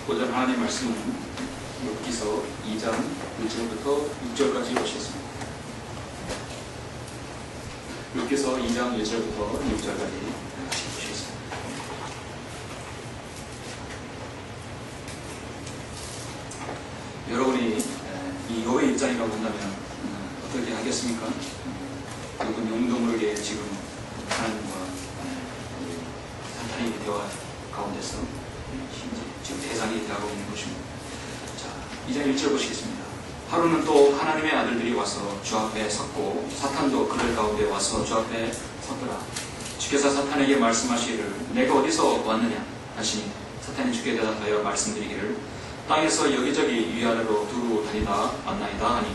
보존 하나님의 말씀은 욥기서 2장 1절부터 6절까지 보시겠습니다. 욥기서 2장 1절부터 6절까지 같이 보시겠습니다. 여러분이 이 욥의 입장이라고 본다면 어떻게 하겠습니까? 여러분 용도 모르게 지금 하나님과 사탄의 대화 가운데서 지금 대상이 되어가고 있는 것입니다. 자, 2장 1절 보시겠습니다. 하루는 또 하나님의 아들들이 와서 주 앞에 섰고 사탄도 그들 가운데 와서 주 앞에 섰더라. 주께서 사탄에게 말씀하시기를 내가 어디서 왔느냐 하시니 사탄이 주께 대답하여 말씀드리기를 땅에서 여기저기 위아래로 두루 다니다 왔나이다 하니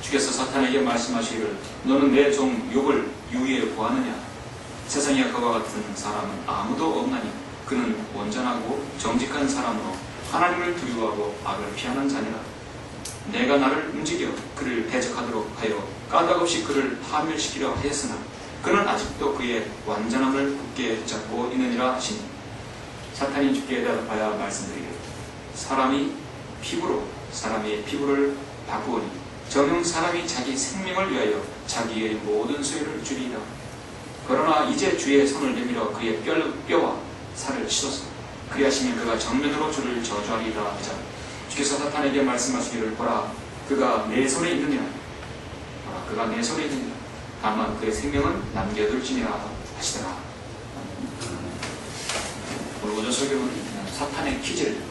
주께서 사탄에게 말씀하시기를 너는 내 종 욥을 유위에 보았느냐 세상에 그와 같은 사람은 아무도 없나니 그는 온전하고 정직한 사람으로 하나님을 두려워하고 악을 피하는 자니라. 내가 나를 움직여 그를 대적하도록 하여 까닭없이 그를 파멸시키려 하였으나 그는 아직도 그의 완전함을 굳게 붙잡고 있느니라 하시니 사탄이 주께 대답하여 말씀드리기를 사람이 피부로 사람의 피부를 바꾸오니 정녕 사람이 자기 생명을 위하여 자기의 모든 소유를 주리이다. 그러나 이제 주의 손을 내밀어 그의 뼈와 살을 치소서. 그리하시면 그가 정면으로 주를 저주하리이다 하자 주께서 사탄에게 말씀하시기를 보라 그가 내 손에 있느니라. 보라 그가 내 손에 있느니라. 다만 그의 생명은 남겨둘지니라 하시더라. 오늘 오전 설교는 사탄의 기질이라는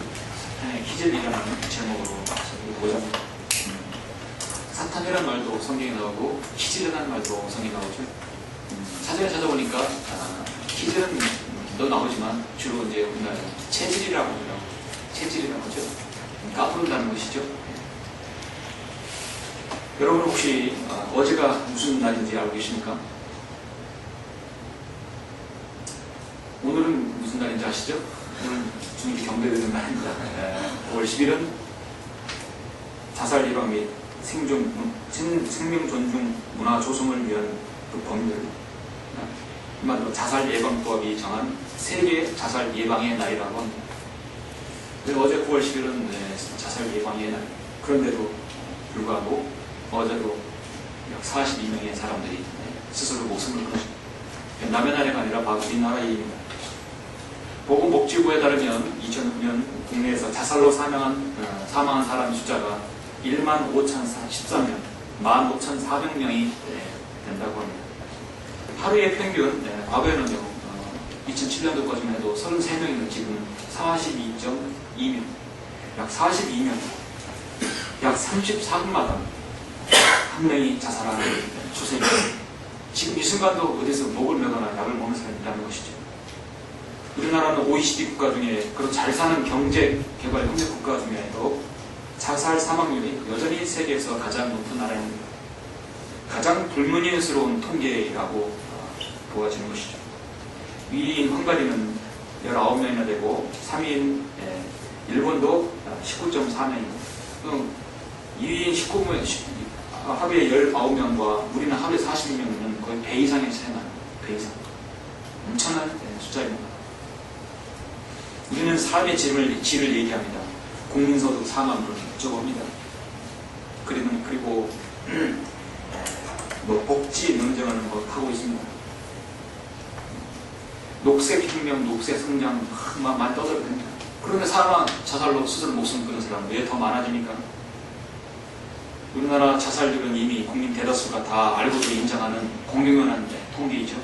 제목으로 보자. 사탄이라는 말도 성경에 나오고 기질이라는 말도 성경에 나오죠. 사전에 찾아보니까 기질은 또 나오지만 주로 이제 우리나라 체질이라고 해요. 체질이라고 하죠. 까부른다는 것이죠. 여러분 혹시 어제가 무슨 날인지 알고 계십니까? 오늘은 무슨 날인지 아시죠? 오늘 주님께 경배드리는 날입니다. 9월 10일은 자살 예방 및 생명 존중 문화 조성을 위한 그 법률, 한마디로 자살 예방법이 정한 세계 자살 예방의 날이라고 합니다. 어제 9월 10일은 자살 예방의 날. 그런데도 불구하고 어제도 약 42명의 사람들이 스스로 목숨을 끊었습니다. 남의 나라가 아니라 우리나라의 일입니다. 보건복지부에 따르면 2009년 국내에서 자살로 사망한 사람 숫자가 15,013명, 15,400명이 된다고 합니다. 하루의 평균, 과거에는요, 2007년도까지만 해도 33명이면 지금 42.2명, 약 42명, 약 34분마다 한 명이 자살하는 추세입니다. 지금 이 순간도 어디서 목을 매거나 약을 먹는 사람이 있다는 것이죠. 우리나라는 OECD 국가 중에 그런 잘 사는 경제 개발 협력 국가 중에도 자살 사망률이 여전히 세계에서 가장 높은 나라입니다. 가장 불문의스러운 통계라고 보아지는 것이죠. 2위인 헝가리는 19명이나 되고 3위인 일본도 19.4명이고 2위인 19명, 하루에 19명과 우리는 하루에 42명이면 거의 배 이상의 차이가 나요. 배 이상. 엄청난 숫자입니다. 우리는 삶의 질을 얘기합니다. 국민소득 4만 불 적어봅니다. 그리고 복지 논쟁하는 거 하고 있습니다. 녹색혁명, 녹색성장 많이 떠들어도 됩니다. 그런데 자살로 스스로 목숨 끊는 사람 왜 더 많아집니까? 우리나라 자살률은 이미 국민 대다수가 다 알고도 인정하는 공공연한 통계이죠.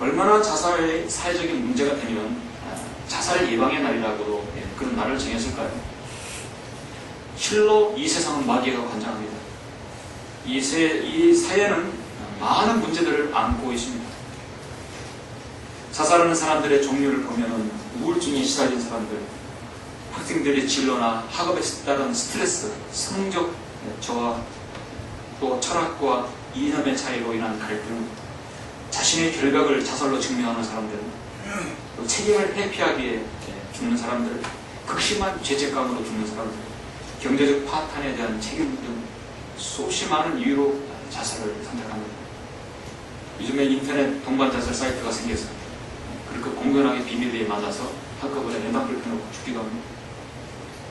얼마나 자살의 사회적인 문제가 되면 자살 예방의 날이라고도 그런 날을 정했을까요? 실로 이 세상은 마귀가 관장합니다. 이 사회는 많은 문제들을 안고 있습니다. 자살하는 사람들의 종류를 보면 우울증에 시달린 사람들, 학생들의 진로나 학업에 따른 스트레스, 성적 저하, 또 철학과 이념의 차이로 인한 갈등, 자신의 결각을 자살로 증명하는 사람들, 또 책임을 회피하기 위해 죽는 사람들, 극심한 죄책감으로 죽는 사람들, 경제적 파탄에 대한 책임 등 수없이 많은 이유로 자살을 선택합니다. 요즘에 인터넷 동반 자살 사이트가 생겨서 그렇게 공연하게 비밀리에 만나서 한꺼번에 연락을 펴놓고 죽기도 합니다.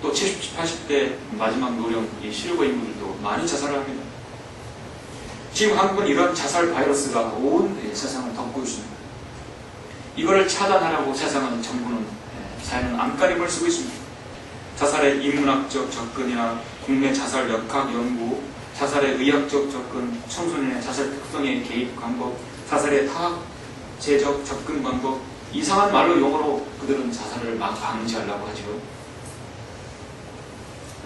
또 70, 80대 마지막 노령 이 실버 인물들도 많이 자살을 합니다. 지금 한국은 이런 자살 바이러스가 온 세상을 덮고 있습니다. 이거를 차단하라고 세상은 정부는 사회는 안간힘을 쓰고 있습니다. 자살의 인문학적 접근이나 국내 자살 역학 연구, 자살의 의학적 접근, 청소년의 자살 특성의 개입 방법, 자살의 타제적 접근 방법, 이상한 말로 용어로 그들은 자살을 막 방지하려고 하죠.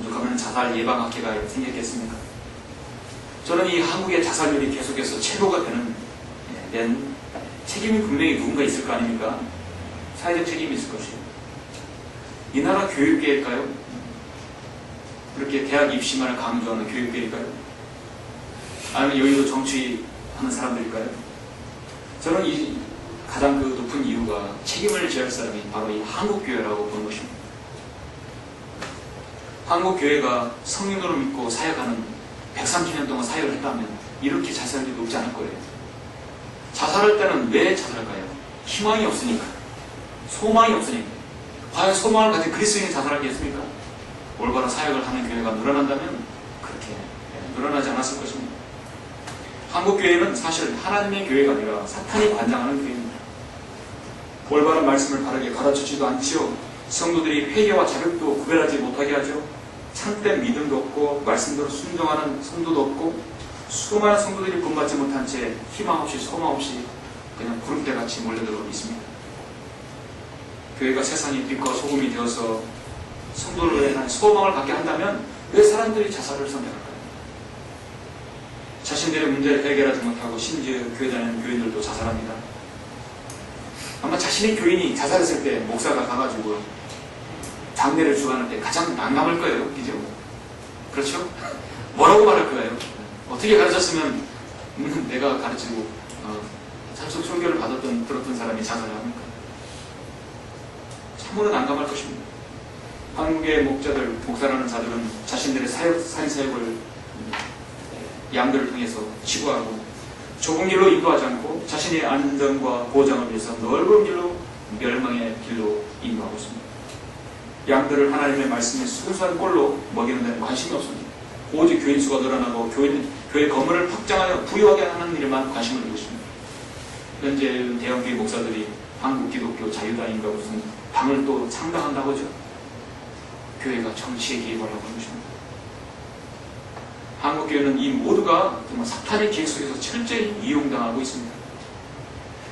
오죽하면 자살 예방학회가 생겼겠습니까? 저는 이 한국의 자살률이 계속해서 최고가 되는 데는 책임이 분명히 누군가 있을 거 아닙니까? 사회적 책임이 있을 것이에요. 이 나라 교육계일까요? 그렇게 대학 입시만을 강조하는 교육계일까요? 아니면 여의도 정치하는 사람들일까요? 저는 이 가장 그 높은 이유가 책임을 져야 할 사람이 바로 이 한국교회라고 보는 것입니다. 한국교회가 성령으로 믿고 사역하는 130년 동안 사역을 했다면 이렇게 자살률이 높지 않을 거예요. 자살할 때는 왜 자살할까요? 희망이 없으니까. 소망이 없으니까. 과연 소망을 가진 그리스도인이 자살하겠습니까? 올바른 사역을 하는 교회가 늘어난다면 그렇게 늘어나지 않았을 것입니다. 한국교회는 사실 하나님의 교회가 아니라 사탄이 관장하는 교회입니다. 올바른 말씀을 바르게 가르치지도 않지요. 성도들이 회개와 자격도 구별하지 못하게 하죠. 참된 믿음도 없고 말씀대로 순종하는 성도도 없고 수많은 성도들이 본받지 못한 채 희망 없이 소망 없이 그냥 구름대같이 몰려들고 있습니다. 교회가 세상의 빛과 소금이 되어서 성도를 위한 소망을 갖게 한다면 왜 사람들이 자살을 선택할까요? 자신들의 문제를 해결하지 못하고 심지어 교회 다니는 교인들도 자살합니다. 아마 자신의 교인이 자살했을 때 목사가 가가지고 장례를 주관할 때 가장 난감할 거예요. 그죠? 그렇죠? 뭐라고 말할 거예요? 어떻게 가르쳤으면 내가 가르치고 참석 설교를 들었던 사람이 자살을 합니까? 참으로 난감할 것입니다. 한국의 목사라는 자들은 자신들의 사역을 양들을 통해서 치부하고 좁은 길로 인도하지 않고 자신의 안전과 보장을 위해서 넓은 길로 멸망의 길로 인도하고 있습니다. 양들을 하나님의 말씀에 순수한 꼴로 먹이는 데는 관심이 없습니다. 오직 교인 수가 늘어나고 교회 건물을 확장하여 부유하게 하는 일에만 관심을 두고 있습니다. 현재 대형교회 목사들이 한국 기독교 자유당인가 무슨 당을 또 창당한다고 하죠. 교회가 정치에 개입하려고 하는 것입니다. 한국교회는 이 모두가 정말 사탄의 계획 속에서 철저히 이용당하고 있습니다.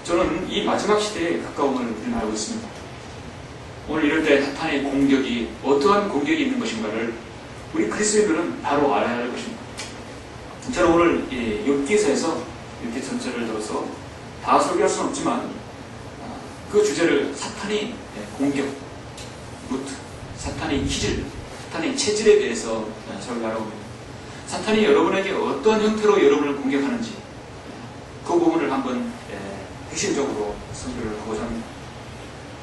저는 이 마지막 시대에 가까움을 알고 있습니다. 오늘 이럴 때 사탄의 공격이 어떠한 공격이 있는 것인가를 우리 그리스도인들은 바로 알아야 할 것입니다. 저는 오늘 욥기서에서 이렇게 전체를 들어서 다 설교할 수는 없지만 그 주제를 사탄의 공격, 루트, 사탄의 기질, 사탄의 체질에 대해서 설교하라고 합니다. 사탄이 여러분에게 어떤 형태로 여러분을 공격하는지 그 부분을 한번 핵심적으로 설교를 하고자 합니다.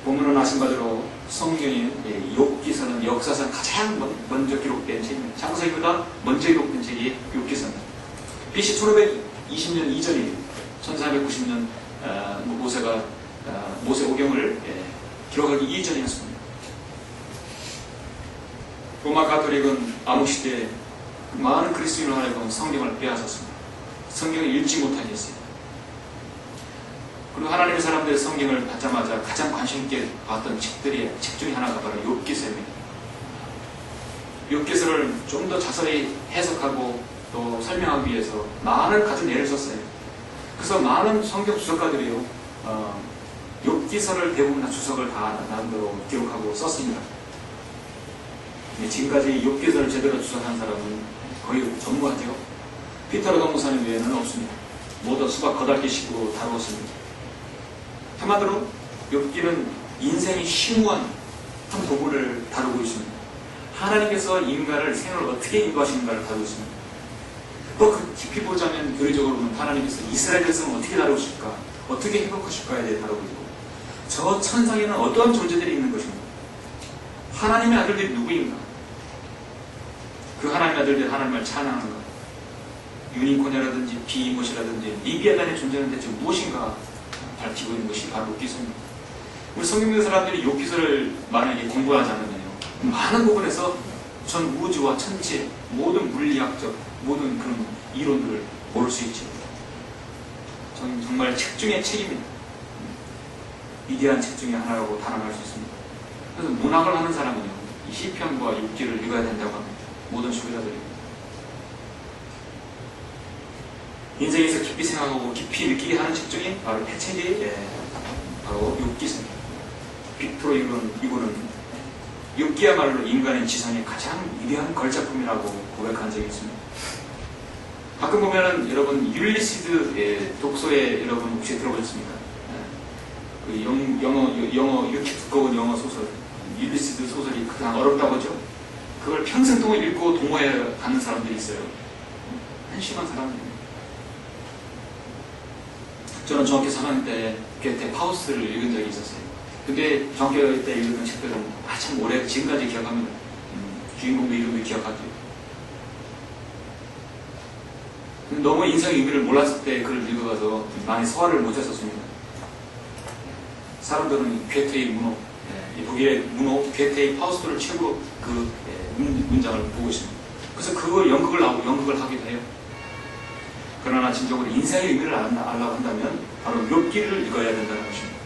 본문은 아신 바대로 성경의 욥기서는 역사상 가장 먼저 기록된 책입니다. 창세기보다 먼저 기록된 책이 욥기서입니다. BC 1520년 이전이 1490년 모세 오경을 기록하기 이전이었습니다. 로마 가톨릭은 암흑시대에 많은 그리스도인을 하여금 성경을 빼앗았습니다. 성경을 읽지 못하게 했어요. 그리고 하나님의 사람들의 성경을 받자마자 가장 관심 있게 봤던 책 중에 하나가 바로 욥기서입니다. 욥기서를 좀 더 자세히 해석하고 또 설명하기 위해서 많은 같은 예를 썼어요. 그래서 많은 성경 주석가들이요 욥기서를 대부분 다 주석을 다 나름대로 기록하고 썼습니다. 지금까지 욥기서를 제대로 주석한 사람은 거의 전무하죠. 피터러 동무사님 외에는 없습니다. 모두 수박 거달기 식으로 다루었습니다. 한마디로 욥기는 인생의 심오한 한 부분을 다루고 있습니다. 하나님께서 인간을 생을 어떻게 인도하시는가를 다루고 있습니다. 또 그 깊이 보자면 교리적으로는 하나님께서 이스라엘 백성을 어떻게 다루실까, 어떻게 회복하실까에 대해 다루고 있고 저 천상에는 어떠한 존재들이 있는 것인가, 하나님의 아들들이 누구인가, 그 하나님의 아들들이 하나님을 찬양하는가, 유니콘이라든지 비이못이라든지 리비아단의 존재는 대체 무엇인가 밝히고 있는 것이 바로 욥기서입니다. 우리 성경 믿는 사람들이 욥기서를 만약에 공부하지 않으면요 많은 부분에서 전 우주와 천체, 모든 물리학적, 모든 그런 이론들을 모를 수 있죠. 저는 정말 책 중에 책입니다. 위대한 책 중에 하나라고 단언할 수 있습니다. 그래서 문학을 하는 사람은요, 이 시편과 욥기를 읽어야 된다고 합니다. 모든 수기자들이. 인생에서 깊이 생각하고 깊이 느끼게 하는 책 중에 바로 폐책이 바로 욥기입니다. 빅토로 이거는 욥기야말로 인간의 지상의 가장 위대한 걸작품이라고 고백한 적이 있습니다. 가끔 보면은 여러분 율리시드의 독서에 여러분 혹시 들어보셨습니까? 그 영어 이렇게 두꺼운 영어 소설 율리시드 소설이 그냥 어렵다고 하죠. 그걸 평생 동안 읽고 동호회 가는 사람들이 있어요. 한심한 사람들입니다. 저는 중학교 3학년 때 게테 파우스트를 읽은 적이 있었어요. 근데 중학교 때 읽은 책들은 한참 오래 지금까지 기억합니다. 주인공도 이름도 기억하죠. 너무 인생의 의미를 몰랐을 때 글을 읽어가서 많이 소화를 못했었습니다. 사람들은 괴테의 문호, 독일의 문호, 괴테의 파우스트를 최고로 그 문장을 보고 있습니다. 그래서 그걸 연극을 하기도 해요. 그러나 진정으로 인생의 의미를 알라고 한다면 바로 욥기를 읽어야 된다는 것입니다.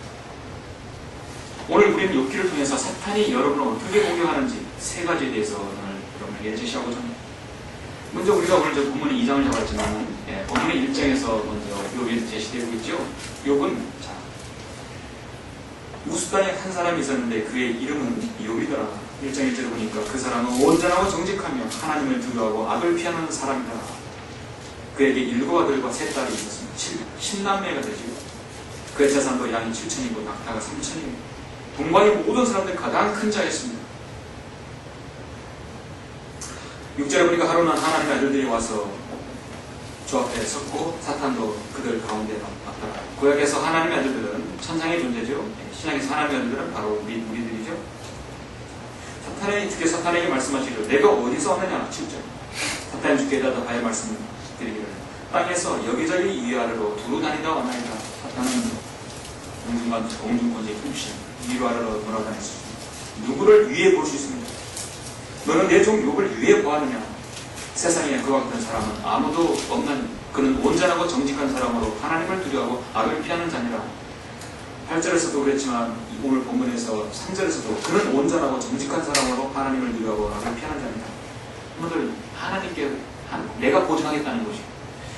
오늘 우리는 욥기를 통해서 사탄이 여러분을 어떻게 공격하는지 세 가지에 대해서 오늘 여러분에게 제시하고자 합니다. 먼저 우리가 오늘 저 본문의 2장을 잡았지만 본문의 1장에서 먼저 욥이 제시되고 있죠. 욥은 우스단에 한 사람이 있었는데 그의 이름은 욥이더라. 1장 1절을 보니까 그 사람은 온전하고 정직하며 하나님을 두려워하고 악을 피하는 사람이더라. 그에게 7 아들과 3 딸이 있었습니다. 10남매가 되죠. 그의 재산도 양이 7천이고 낙타가 3천이고 동방의 모든 사람들 가장 큰 자였습니다. 6절에 보니까 하루는 하나님의 아들들이 와서 주 앞에 섰고 사탄도 그들 가운데 왔더라. 구약에서 하나님의 아들들은 천상의 존재죠. 신약에서 하나님의 아들들은 바로 우리들이죠. 주께 사탄에게 말씀하시기를 내가 어디서 왔느냐. 7절 사탄이 주께 대답하여 말씀드리기를 땅에서 여기저기 위아래로 두루 다니다 왔나이다. 사탄은 공중권세의 품신 위로 아래로 돌아다녔습니다. 누구를 위에 볼 수 있습니까? 너는 내 종 욥을 위에 보았느냐? 세상에 그와 같은 사람은 아무도 없나니 그는 온전하고 정직한 사람으로 하나님을 두려워하고 악을 피하는 자니라. 8절에서도 그랬지만 오늘 본문에서 3절에서도 그는 온전하고 정직한 사람으로 하나님을 두려워하고 악을 피하는 자니라. 여러분들 하나님께 내가 보증하겠다는 것이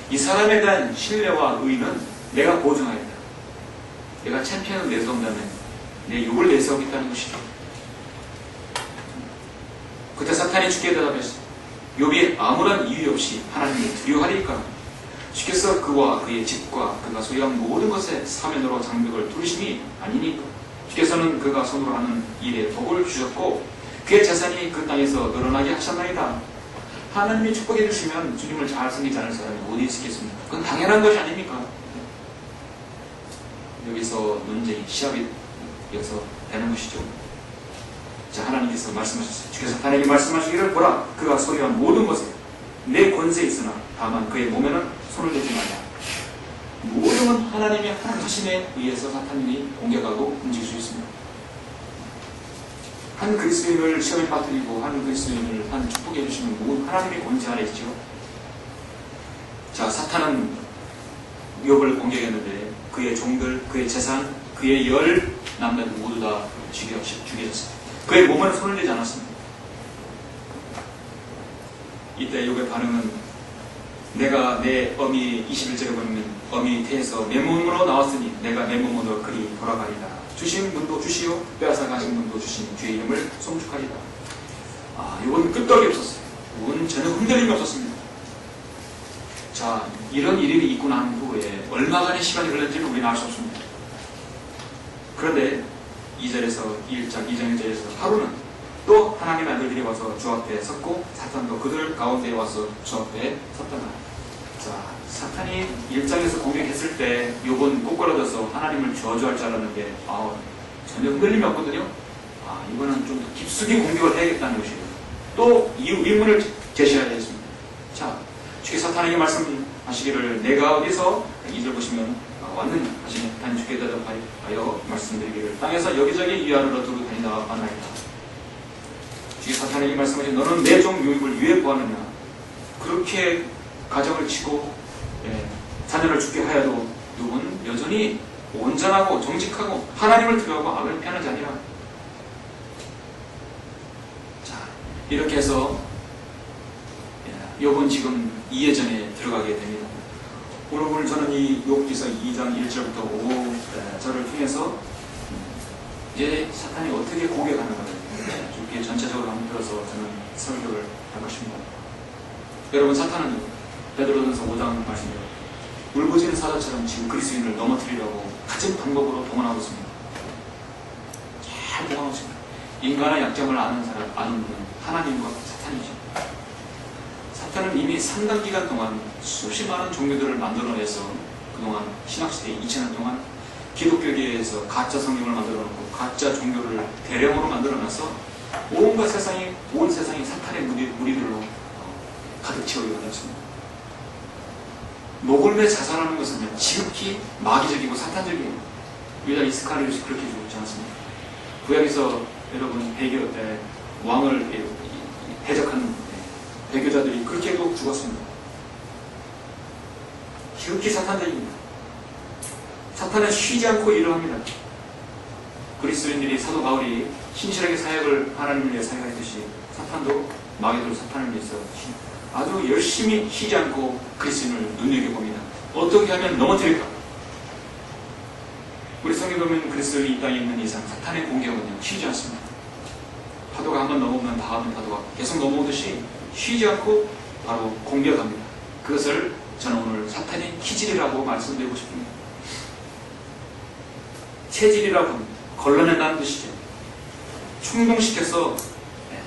이 사람에 대한 신뢰와 의는 내가 보증하겠다. 내가 챔피언을 내세운다면 내 욥을 내세우겠다는 것이죠. 그때 사탄이 주께 대답했어. 욥이 아무런 이유 없이 하나님을 두려워하리까? 주께서 그와 그의 집과 그가 소유한 모든 것에 사면으로 장벽을 두르심이 아니니까. 주께서는 그가 손으로 하는 일에 복을 주셨고 그의 재산이 그 땅에서 늘어나게 하셨나이다. 하나님이 축복해 주시면 주님을 잘 섬기지 않을 사람이 어디 있겠습니까? 그건 당연한 것이 아닙니까? 여기서 논쟁이 시합이 여기서 되는 것이죠. 자, 하나님께서 말씀하셨어요. 주께서 사탄에게 말씀하시기를 보라 그가 소유한 모든 것에 내 권세에 있으나 다만 그의 몸에는 손을 대지 말라. 모든 건 하나님의 하심에 의해서 사탄이 공격하고 움직일 수 있습니다. 한 그리스도인을 시험에 빠뜨리고 한 그리스도인을 축복해 주시는 모든 하나님의 권세 아래 있죠. 자, 사탄은 욥을 공격했는데 그의 종들, 그의 재산, 그의 10남매들 모두 다 죽여졌습니다. 그의 몸에는 손을 대지 않았습니다. 이때 욥의 반응은 내가 내 어미 21절에 보면 어미 태에서 맨몸으로 나왔으니 내가 맨몸으로 그리 돌아가리라. 주신 분도 주시오 빼앗아 가신 분도 주신 주의 이름을 송축하리라. 욥은 끄떡이 없었어요. 욥은 전혀 흔들림이 없었습니다. 자, 이런 일이 있고 난 후에 얼마간의 시간이 흘렀는지는 우리는 알 수 없습니다. 그런데 2장 1절에서 하루는 또 하나님의 아들들이 와서 주 앞에 섰고 사탄도 그들 가운데 와서 주 앞에 섰더라. 자, 사탄이 1장에서 공격했을 때 욥은 꼬꾸라져서 하나님을 저주할 줄 알았는데 전혀 흔들림이 없거든요. 이거는 좀 더 깊숙이 공격을 해야겠다는 것이에요. 또 이 의문을 제시해야 되겠습니다. 자, 주께 사탄에게 말씀하시기를 내가 어디서 2절 보시면 왔느냐 하시니 사탄이 주께 대답하여 말씀드리기를 땅에서 여기저기 위아래로 두루 다니다 왔나이다. 주의 사탄에게 말씀하지 너는 내 종 요셉을 왜 보았느냐. 그렇게 가정을 치고 자녀를 죽게 하여도 누군 여전히 온전하고 정직하고 하나님을 두려워하고 악을 피하는 자니라. 자, 이렇게 해서 욥은 지금 이해전에 들어가게 됩니다. 오늘 저는 이 욥기서 2장 1절부터 5절을 통해서 이제 사탄이 어떻게 공격하는가를 이렇게 전체적으로 한번 들어서 저는 설교를 할 것입니다. 여러분, 사탄은 베드로전서 5장 말씀대로 울부짖는 사자처럼 지금 그리스도인을 넘어뜨리려고 같은 방법으로 동원하고 있습니다. 잘 동원하고 있습니다. 인간의 약점을 아는 분은 하나님과 사탄이죠. 사탄은 이미 상당 기간 동안 수십 많은 종교들을 만들어내서 그동안 신학시대 2000년 동안 기독교계에서 가짜 성경을 만들어놓고 가짜 종교를 대량으로 만들어놔서 온 세상이 사탄의 무리들로 가득 채우게 되었습니다. 목을 매 자살하는 것은 지극히 마귀적이고 사탄적이에요. 유다 이스카리ot이 그렇게 죽지 않습니다. 구약에서 여러분 왕을 대적한 배교자들이 그렇게도 죽었습니다. 지극히 사탄적입니다. 사탄은 쉬지 않고 일을 합니다. 그리스도인들이 사도 바울이 신실하게 사역을 하나님을 위해 사역하듯이 사탄도 마귀도 사탄을 위해서 아주 열심히 쉬지 않고 그리스도인을 눈여겨봅니다. 어떻게 하면 넘어뜨릴까? 우리 성경에 보면 그리스도인이 이 땅에 있는 이상 사탄의 공격은요 쉬지 않습니다. 파도가 한번 넘어오면 다음 파도가 계속 넘어오듯이 쉬지 않고 바로 공격합니다. 그것을 저는 오늘 사탄의 기질이라고 말씀드리고 싶습니다. 체질이라고 합니다. 걸러낸다는 뜻이죠. 충동시켜서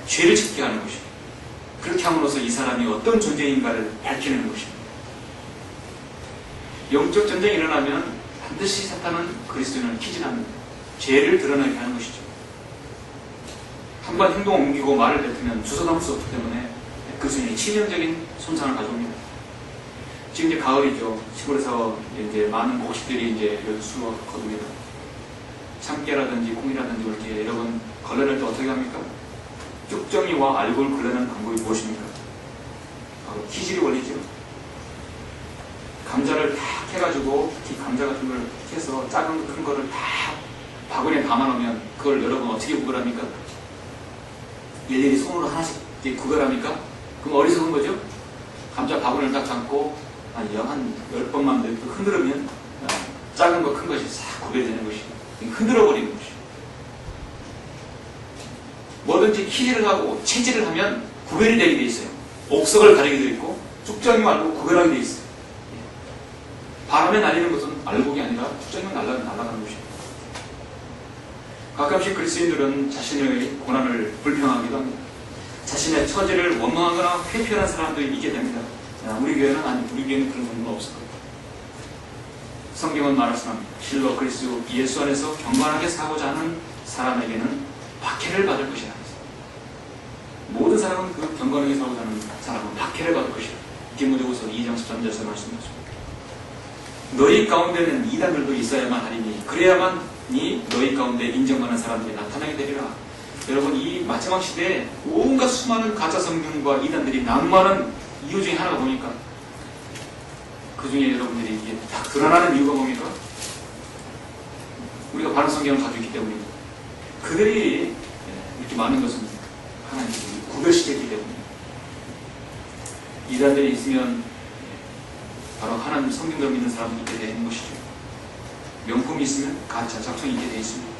죄를 짓게 하는 것입니다. 그렇게 함으로써 이 사람이 어떤 존재인가를 밝히는 것입니다. 영적 전쟁이 일어나면 반드시 사탄은 그리스도인을 기진합니다. 죄를 드러나게 하는 것이죠. 한번 행동을 옮기고 말을 뱉으면 주워담을 수 없기 때문에 그리스도인이 치명적인 손상을 가져옵니다. 지금 이제 가을이죠. 시골에서 이제 많은 곡식들이 이제 수확 거둡니다. 참깨라든지 콩이라든지 이렇게 여러분 걸러낼 때 어떻게 합니까? 쭉정이와 알골 걸러내는 방법이 무엇입니까? 바로 키질이 원리죠. 감자를 탁 해가지고 특히 감자 같은 걸 해서 작은 큰 거를 다 바구니에 담아놓으면 그걸 여러분 어떻게 구별합니까? 일일이 손으로 하나씩 구별합니까? 그럼 어리석은 거죠? 감자 바구니를 딱 잡고 한 10번만 흔들으면 작은 거 큰 것이 싹 구별되는 것이고 흔들어버리는 것이죠. 뭐든지 키질을 하고 체질을 하면 구별이 되게 돼 있어요. 옥석을 가리게 돼 있고 쭉정이 말고 구별하게 돼 있어요. 바람에 날리는 것은 알곡이 아니라 쭉정이 날아가는 것이에요. 가끔씩 그리스도인들은 자신의 고난을 불평하기도 합니다. 자신의 처지를 원망하거나 회피하는 사람들이 있게 됩니다. 우리 교회는 그런 건 없을 겁니다. 성경은 말씀합니다. 실로 그리스도 예수 안에서 경건하게 살고자 하는 사람에게는 박해를 받을 것이라. 모든 사람은 그 경건하게 살고자 하는 사람은 박해를 받을 것이라. 디모데후서 2장 13절에서 말씀하십니다. 너희 가운데는 이단들도 있어야만 하리니 그래야만이 너희 가운데 인정받는 사람들이 나타나게 되리라. 여러분, 이 마지막 시대에 온갖 수많은 가짜 성경과 이단들이 난무하는 이유 중에 하나가 뭡니까? 그 중에 여러분들이 이게 딱 드러나는 이유가 뭡니까? 우리가 바른 성경을 가지고 있기 때문입니다. 그들이 이렇게 많은 것은 하나님이 구별시켰기 때문입니다. 이단들이 있으면 바로 하나님 성경대로 믿는 사람이 있게 되는 것이죠. 명품이 있으면 가짜 작성이 있게 되어 있습니다.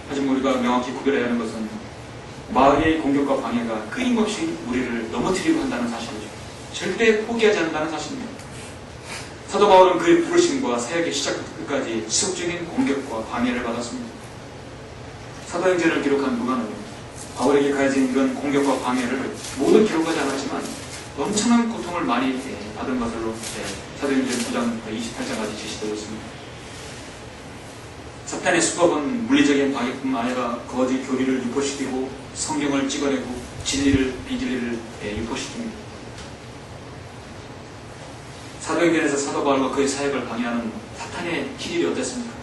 하지만 우리가 명확히 구별해야 하는 것은 마귀의 공격과 방해가 끊임없이 우리를 넘어뜨리고 한다는 사실이죠. 절대 포기하지 않는다는 사실입니다. 사도 바울은 그의 부르심과 사역의 시작부터 끝까지 지속적인 공격과 방해를 받았습니다. 사도행전을 기록한 누가는 바울에게 가해진 이런 공격과 방해를 모두 기록하지 않았지만 엄청난 고통을 많이 받은 것으로 사도행전 9장 28장까지 제시되고 있습니다. 사탄의 수법은 물리적인 방해뿐만 아니라 거짓 교리를 유포시키고 성경을 찍어내고 진리를 비진리를 유포시킵니다. 사도행전에서 사도 바울과 그의 사역을 방해하는 사탄의 기질이 어땠습니까?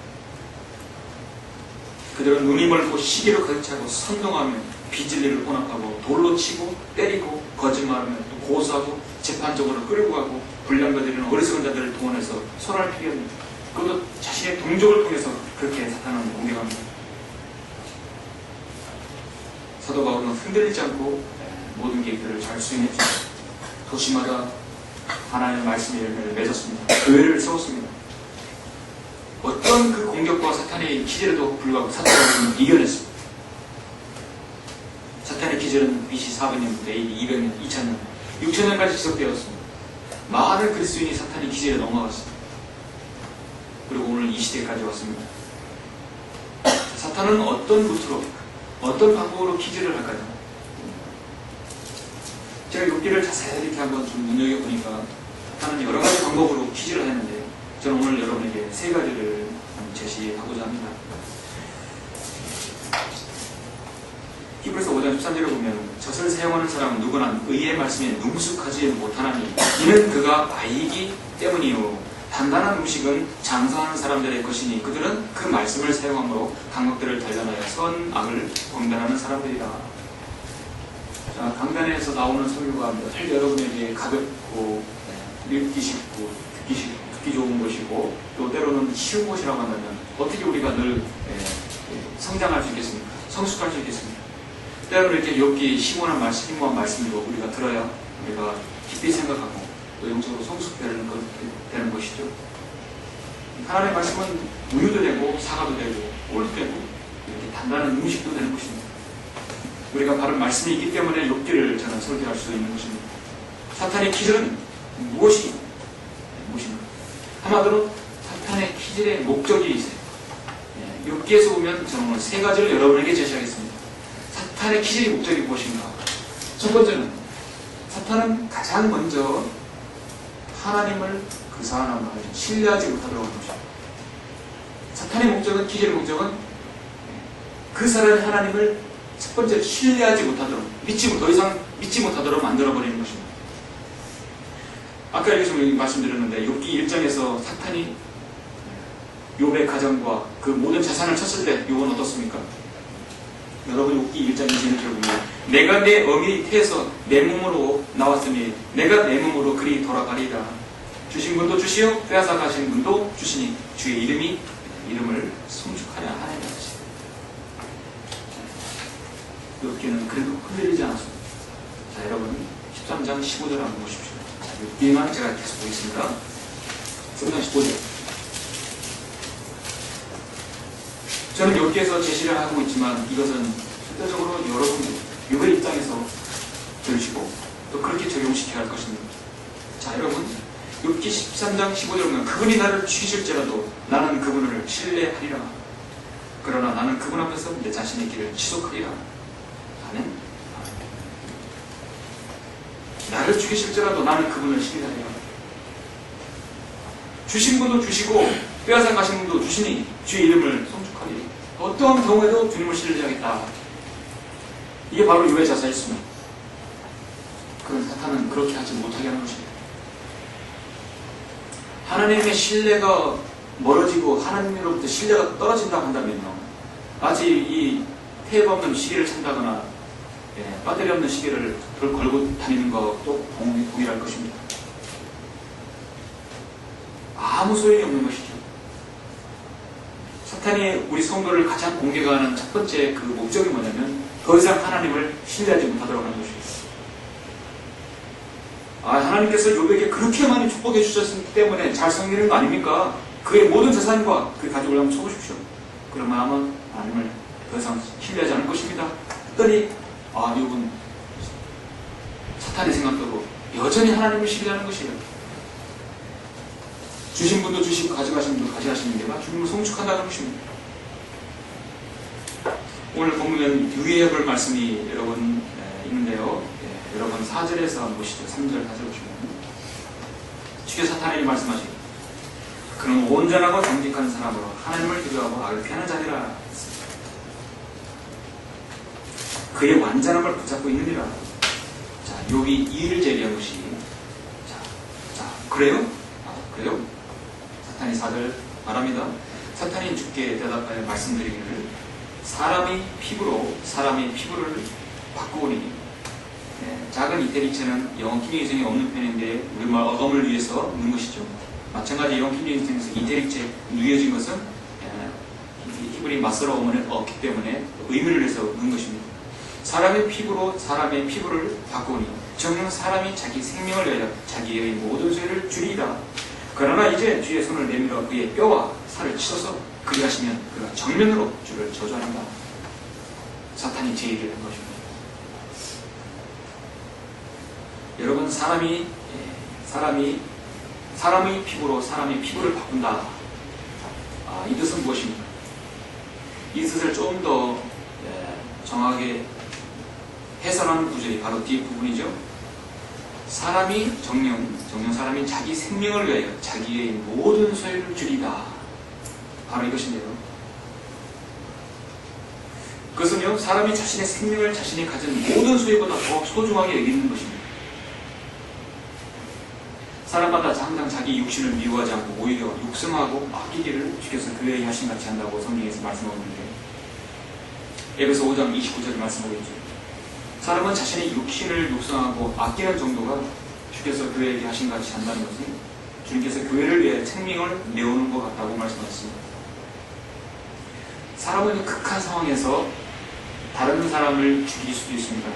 그들은 눈이 멀고 시기로 가득 차고 선동하며 비진리를 혼합하고 돌로 치고 때리고 거짓말하며 또 고소하고 재판적으로 끌고 가고 불량거들이는 어리석은 자들을 동원해서 소란을 피웁니다. 그것도 자신의 동족을 통해서 그렇게 사탄은 공격합니다. 사도 바울은 흔들리지 않고 모든 계획들을 잘 수행했죠. 도시마다 하나님의 말씀의 열매를 맺었습니다. 교회를 세웠습니다. 어떤 그 공격과 사탄의 기절에도 불구하고 사탄은 이겨냈습니다. 사탄의 기절은 BC 400년부터 AD 200년, 2000년, 6000년까지 지속되었습니다. 많은 그리스도인이 사탄의 기절에 넘어갔습니다. 그리고 오늘 이 시대까지 왔습니다. 사탄은 어떤 루트로, 어떤 방법으로 기절을 할까요? 제가 욥기를 자세히 이렇게 한번 좀 눈여겨보니까 사탄은 여러 가지 방법으로 기절을 했는데 저는 오늘 여러분에게 세 가지를 제시하고자 합니다. 히브리서 5장 13절에 보면 젖을 사용하는 사람은 누구나 의의 말씀에 능숙하지 못하나니 이는 그가 마이기 때문이요 단단한 음식은 장사하는 사람들의 것이니 그들은 그 말씀을 사용함으로 강목들을 단련하여 선악을 분별하는 사람들이다. 자, 강단에서 나오는 설교가 늘 여러분에게 가볍고 읽기 쉽고 듣기 좋은 것이고 또 때로는 쉬운 것이라고 한다면 어떻게 우리가 늘 성장할 수 있겠습니까? 성숙할 수 있겠습니까? 때로는 이렇게 욥기 심오한 말씀도 우리가 들어야 우리가 깊이 생각하고 또 영적으로 성숙되는 것이죠. 하나님의 말씀은 우유도 되고 사과도 되고 꿀도 되고 이렇게 단단한 음식도 되는 것입니다. 우리가 바른 말씀이 있기 때문에 욥기를 저는 설교할 수 있는 것입니다. 사탄의 기절은 무엇입니까? 한마디로 사탄의 기절의 목적이 있어요. 욥기에서 보면 저는 오늘 세 가지를 여러분에게 제시하겠습니다. 사탄의 기절의 목적이 무엇인가? 첫 번째는 사탄은 가장 먼저 하나님을 그 사람을 신뢰하지 못하도록 하는 것입니다. 사탄의 목적은, 기절의 목적은 그 사람이 하나님을 첫 번째로 신뢰하지 못하도록, 더 이상 믿지 못하도록 만들어버리는 것입니다. 아까 여기서 말씀드렸는데 욥기 1장에서 사탄이 욥의 가정과 그 모든 자산을 쳤을 때 욥은 어떻습니까? 여러분 욥기 1장 2절을 보면 내가 내 어미 태에서 내 몸으로 나왔으니 내가 내 몸으로 그리 돌아가리라. 주신 분도 주시오 빼앗아 가신 분도 주시니 주의 이름을 성축하려 하나이다. 욥기는 그래도 흔들리지 않았습니다. 자, 여러분 13장 15절 한번 보십시오. 욥기만 제가 계속 보겠습니다. 13장 15절. 저는 욥기에서 제시를 하고 있지만 이것은 실제적으로 여러분 욥의 입장에서 들으시고 또 그렇게 적용시켜야 할 것입니다. 자, 여러분 욥기 13장 15절 보면 그분이 나를 죽이실지라도 나는 그분을 신뢰하리라. 그러나 나는 그분 앞에서 내 자신의 길을 지속하리라. 아멘. 나를 죽이실지라도 나는 그분을 신뢰하리라. 주신 분도 주시고 빼앗아 가신 분도 주시니 주의 이름을 성축하리라. 어떠한 경우에도 주님을 신뢰하겠다. 이게 바로 욥의 자세였습니다. 그런 사탄은 그렇게 하지 못하게 하는 것입니다. 하나님의 신뢰가 멀어지고 하나님으로부터 신뢰가 떨어진다고 한다면요, 마치 이 테이프 없는 시계를 찬다거나 배터리 없는 시계를 걸고 다니는 것도 동일할 것입니다. 아무 소용이 없는 것이죠. 사탄이 우리 성도를 가장 공격하는 첫 번째 그 목적이 뭐냐면 더 이상 하나님을 신뢰하지 못하도록 하는 것입니다. 하나님께서 욥에게 그렇게 많이 축복해 주셨기 때문에 잘 섬기는 거 아닙니까? 그의 모든 재산과 그 가족을 한번 쳐보십시오. 그러면 아마 하나님을 더 이상 신뢰하지 않을 것입니다. 했더니 욥은 사탄의 생각대로 여전히 하나님을 신뢰하는 것이에요. 주신 분도 주시고 가져가신 분도 가져가시는 게가 주님을 성축한다는 것입니다. 오늘 본문은 유의해 볼 말씀이 여러분 있는데요. 여러분 4절에서 한번 보시죠. 3절 4절 보시면 주께 사탄에게 말씀하시고 그는 온전하고 정직한 사람으로 하나님을 두려워하고 악을 피하는 자니라. 그의 완전함을 붙잡고 있느니라. 자, 욥이 이의를 제기한 것이 그래요? 그래요? 사탄이 4절 말합니다. 사탄이 주께 대답하여 말씀드리기를 사람의 피부를 바꾸니. 작은 이태리체는 영어 키링성이 없는 편인데 우리말 어감을 위해서 넣은 것이죠. 마찬가지 영어 키링성에서 이태리체 누여진 것은 히브리 맞서러움을 얻기 때문에 의미를 해서 넣은 것입니다. 사람의 피부를 바꾸니 정녕 사람이 자기 생명을 위하여 자기의 모든 소유를 줄이다. 그러나 이제 주의 손을 내밀어 그의 뼈와 살을 치셔서 그리하시면 그가 정면으로 주를 저주한다. 사탄이 제 얘기를 한 것입니다. 여러분, 사람의 피부로 사람의 피부를 바꾼다. 이 뜻은 무엇입니까? 이 뜻을 좀 더 정확하게 해설하는 구절이 바로 뒤에 부분이죠. 사람이 정령 사람이 자기 생명을 위하여 자기의 모든 소유를 줄이다. 바로 이것인데요. 그것은요, 사람이 자신의 생명을 자신이 가진 모든 소유보다 더 소중하게 여기는 것입니다. 사람마다 항상 자기 육신을 미워하지 않고 오히려 육성하고 아끼기를 주께서 그에게 하신 같이 한다고 성경에서 말씀하고 있는데, 에베소 5장 29절에 말씀하고 있죠. 사람은 자신의 육신을 육성하고 아끼는 정도가 주께서 그에게 하신 같이 한다는 것은 주님께서 교회를 위해 생명을 내오는 것 같다고 말씀하셨습니다. 사람은 극한 상황에서 다른 사람을 죽일 수도 있습니다.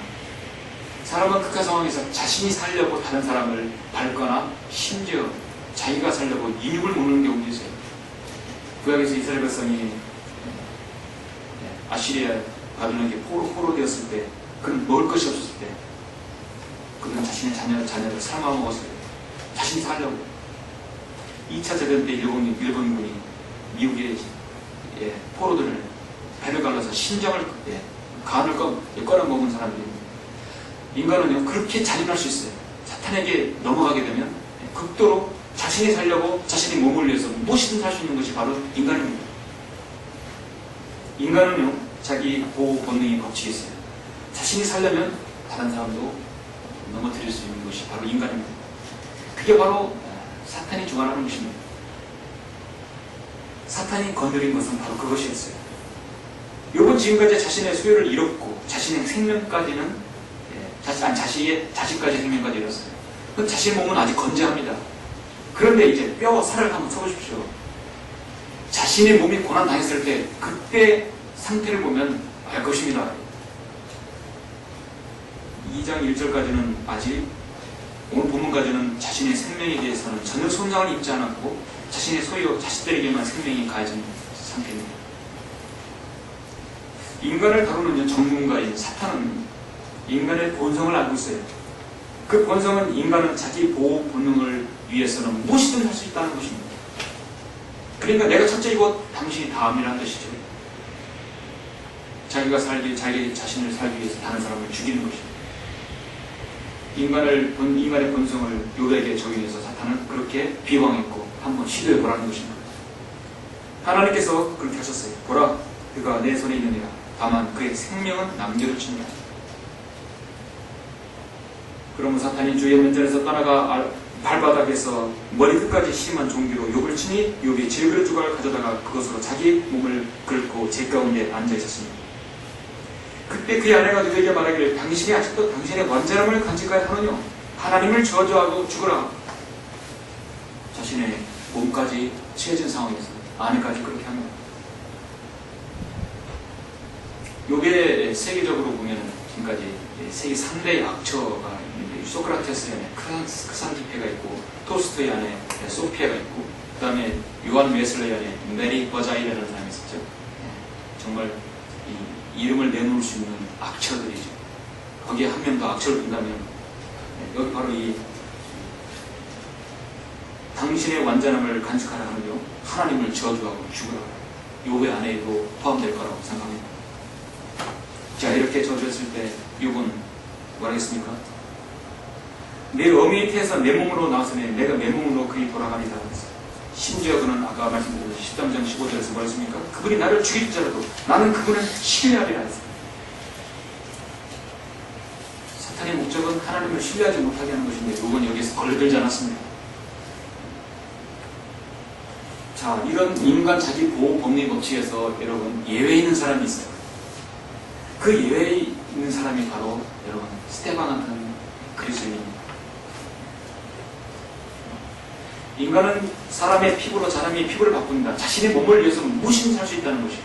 사람은 극한 상황에서 자신이 살려고 다른 사람을 밟거나 심지어 자기가 살려고 인육을 먹는 경우도 있어요. 구약에서 이스라엘 백성이 아시리아 바빌론에게 포로 되었을 때, 그는 먹을 것이 없었을 때, 그는 자신의 자녀를 삶아 먹었어요. 자신이 살려고. 2차 대전 때 일본군이 미국의 포로들을 배를 갈라서 심장을 간을 꺼내 먹은 사람들입니다. 인간은요, 그렇게 잔인할 수 있어요. 사탄에게 넘어가게 되면 극도로 자신이 살려고 자신의 몸을 위해서 무엇이든 살 수 있는 것이 바로 인간입니다. 인간은요, 자기 보호 본능이 법칙이 있어요. 자신이 살려면 다른 사람도 넘어뜨릴 수 있는 것이 바로 인간입니다. 그게 바로 사탄이 주관하는 것입니다. 사탄이 건드린 것은 바로 그것이었어요. 욥은 지금까지 자신의 소유를 잃었고 자신의 생명까지는 자신의 자식까지 생명까지 잃었어요. 자신의 몸은 아직 건재합니다. 그런데 이제 뼈와 살을 한번 쳐보십시오. 자신의 몸이 고난당했을 때 그때 상태를 보면 알 것입니다. 2장 1절까지는 아직, 오늘 본문까지는 자신의 생명에 대해서는 전혀 손상을 입지 않았고 자신의 소유, 자식들에게만 생명이 가해진 상태입니다. 인간을 다루는 전문가인 사탄은 인간의 본성을 알고 있어요. 그 본성은 인간은 자기 보호 본능을 위해서는 무엇이든 할 수 있다는 것입니다. 그러니까 내가 첫째이고 당신이 다음이라는 뜻이죠. 자기 자신을 살기 위해서 다른 사람을 죽이는 것입니다. 인간의 본성을 욥에게 적용해서 사탄은 그렇게 비방했고 한번 시도해 보라는 것입니다. 하나님께서 그렇게 하셨어요. 보라, 그가 내 손에 있느니라. 다만 그의 생명은 남겨두치니라. 그러면 사탄이 주의 면전에서 떠나가 발바닥에서 머리끝까지 심한 종기로 욥을 치니 욥이 질그릇 조각을 가져다가 그것으로 자기 몸을 긁고 제 가운데 앉아 있었습니다. 그때 그의 아내가 누에게 말하기를 당신이 아직도 당신의 완전함을 간직하여 하느냐? 하나님을 저주하고 죽으라. 자신의 몸까지 취해진 상황에서 아내까지 그렇게 합니다. 욥의 세계적으로 보면 지금까지 세계 3대 악처가 있는데 소크라테스 안에 크산티페가 있고 토스토이 안에 소피아가 있고 그 다음에 요한 웨슬레이 안에 메리 버자이라는 사람이 있었죠. 정말 이 이름을 내놓을 수 있는 악처들이죠. 거기에 한 명 더 악처를 둔다면 여기 바로 이 당신의 완전함을 간직하라 하는요, 하나님을 저주하고 죽으라, 욥의 안에도 포함될 거라고 생각합니다. 자, 이렇게 저주했을 때 욥은 뭐라겠습니까? 내 어미의 태에서 내 몸으로 나왔으니 내가 내 몸으로 그리 돌아가리다. 심지어 그는 아까 말씀드린 13장 15절에서 뭐랬습니까? 그분이 나를 죽일지라도 나는 그분을 신뢰하리라 했습니다. 사탄의 목적은 하나님을 신뢰하지 못하게 하는 것인데 욥은 여기에서 걸려들지 않았습니다. 자, 이런 인간 자기 보호 법리 법칙에서 여러분 예외 있는 사람이 있어요. 그 예외에 있는 사람이 바로 여러분 스테반 같은 그리스도인입니다. 인간은 사람의 피부로 사람의 피부를 바꾼다. 자신의 몸을 위해서 무엇이든지 할 수 있다는 것이에요.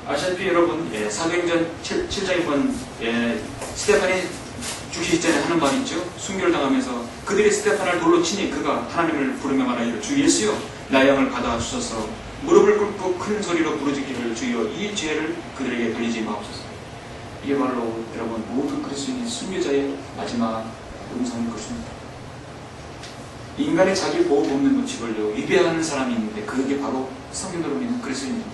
아시다시피 여러분, 사도행전 7장에 보면 스테판이 죽기 전에 하는 말이 있죠. 순교를 당하면서 그들이 스테판을 돌로 치니 그가 하나님을 부르며 말하기를 주 예수여 나의 영을 받아 주소서. 무릎을 꿇고 큰 소리로 부르짖기를 주여 이 죄를 그들에게 돌리지 마옵소서. 이게 바로 여러분 모든 그리스도인의 순교자의 마지막 음성일 것입니다. 인간의 자기 보호 법령 규칙을 위배하는 사람이 있는데 그게 바로 성경대로 믿는 그리스도인입니다.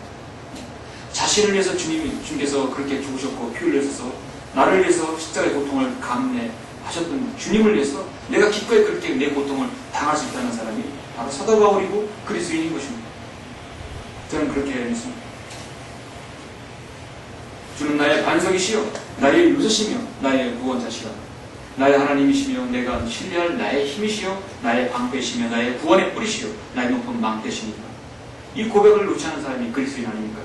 자신을 위해서 주님께서 그렇게 죽으셨고 피 흘려서 나를 위해서 십자가의 고통을 감내하셨던 주님을 위해서 내가 기꺼이 그렇게 내 고통을 당할 수 있다는 사람이 바로 사도 바울이고 그리스도인인 것입니다. 저는 그렇게 믿습니다. 주는 나의 반석이시요 나의 유서시며 나의 구원자시라. 나의 하나님이시며 내가 신뢰할 나의 힘이시요 나의 방패시며 나의 구원의 뿌리시요 나의 높은 망대시니까. 이 고백을 놓지 않은 사람이 그리스도인 아닙니까?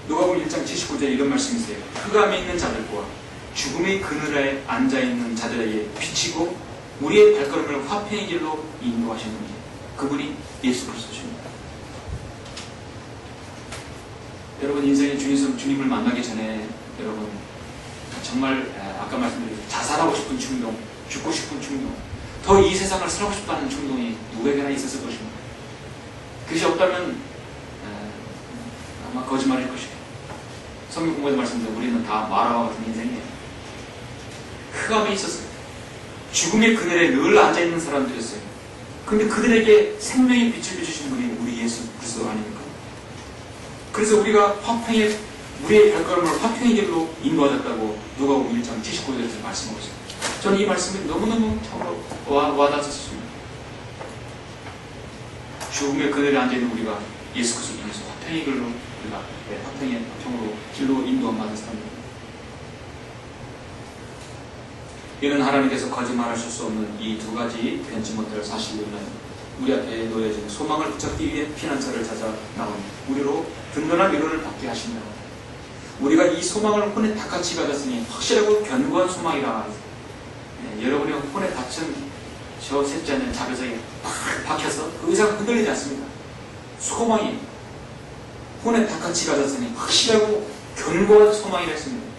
누가복음 1장 79절에 이런 말씀이 있어요. 흑암에 있는 자들과 죽음의 그늘에 앉아있는 자들에게 비치고 우리의 발걸음을 화평의 길로 인도하시는 분, 그분이 예수 그리스도십니다. 여러분 인생의 중에서 주님을 만나기 전에 여러분 정말 아까 말씀드린 자살하고 싶은 충동, 죽고 싶은 충동, 더 이 세상을 살고 싶다는 충동이 누구에게나 있었을 것입니다. 그것이 없다면 아마 거짓말일 것이에요. 성경 공부에서 말씀드린 우리는 다 마라와 같은 인생이에요. 흑암에 있었어요. 죽음의 그늘에 늘 앉아있는 사람들이었어요. 그런데 그들에게 생명의 빛을 비추신 분이 우리 예수 그리스도 아닙니까? 그래서 우리가 화평의 우리의 발걸음을 화평의 길로 인도하셨다고 누가복음 1장 79절에서 말씀하고 있어요. 저는 이 말씀이 너무너무 참으로 와닿았습니다. 죽음의 그늘에 앉아있는 우리가 예수 그리스도 인해서 화평의 길로 우리가 화평의 화평으로 길로 인도한 받은 사람입니다. 이는 하나님께서 거짓말하실 수 없는 이 두 가지 변치 못할 사실로 인하여 우리 앞에 놓여진 소망을 붙잡기 위해 피난처를 찾아 나온 우리로 든든한 위로를 받게 하신다. 우리가 이 소망을 혼에 닭같이 가졌으니 확실하고 견고한 소망이라. 여러분의 혼에 닫힌 저 셋째 안에 자배석에 팍 박혀서 그 이상 흔들리지 않습니다. 소망이 혼에 닭같이 가졌으니 확실하고 견고한 소망이라 했습니다.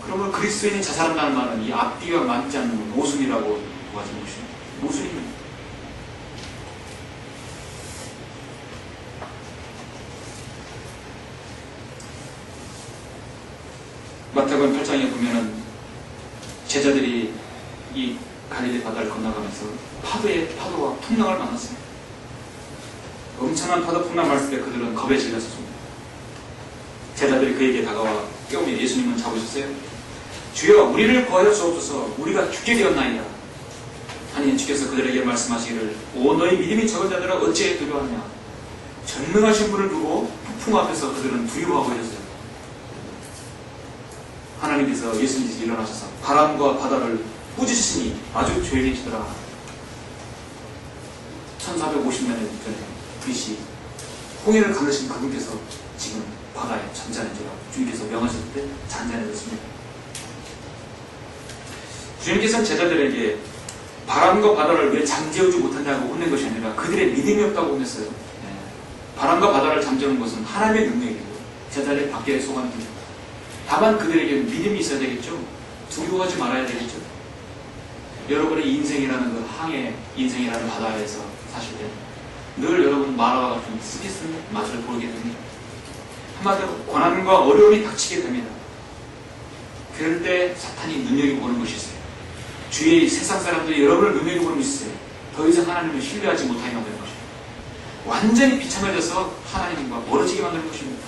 그러면 그리스도인이 자살한다는 말은 이 앞뒤가 맞지 않는 모순이라고 도와진 것입니다. 모순입니다. 마태복음 8장에 보면은 제자들이 이 갈릴리 바다를 건너가면서 파도와 풍랑을 만났습니다. 엄청난 파도 풍랑 왔을 때 그들은 겁에 질렸습니다. 제자들이 그에게 다가와 깨우며 예수님은 잡으셨어요? 주여 우리를 구하여 주옵소서. 우리가 죽게 되었나이다. 하니 주께서 그들에게 말씀하시기를 오 너희 믿음이 적은 자들아 어찌해 두려워하냐. 전능하신 분을 두고 폭풍 앞에서 그들은 두려워하고 있었어요. 하나님께서 예수님께서 일어나셔서 바람과 바다를 꾸짖으시니 아주 조용해지더라. 1450년 전에 그리시 홍해를 가르신 그분께서 지금 바다에 잔잔해지라 주님께서 명하셨을 때 잔잔해졌습니다. 주님께서는 제자들에게 바람과 바다를 왜 잠재우지 못하냐고 혼낸 것이 아니라 그들의 믿음이 없다고 혼냈어요. 바람과 바다를 잠재우는 것은 하나님의 능력이고 제자들의 밖에 속하는 길. 다만 그들에게 믿음이 있어야 되겠죠. 두려워하지 말아야 되겠죠. 여러분의 인생이라는 그 항해, 인생이라는 바다에서 사실 때 늘 여러분 마라와 같은 스키스 맛을 보게 됩니다. 한마디로 고난과 어려움이 닥치게 됩니다. 그럴 때 사탄이 눈여겨보는 것이 있어요. 주위의 세상 사람들이 여러분을 눈여겨보는 것이 있어요. 더 이상 하나님을 신뢰하지 못하게 만드는 것입니다. 완전히 비참해져서 하나님과 멀어지게 만드는 것입니다.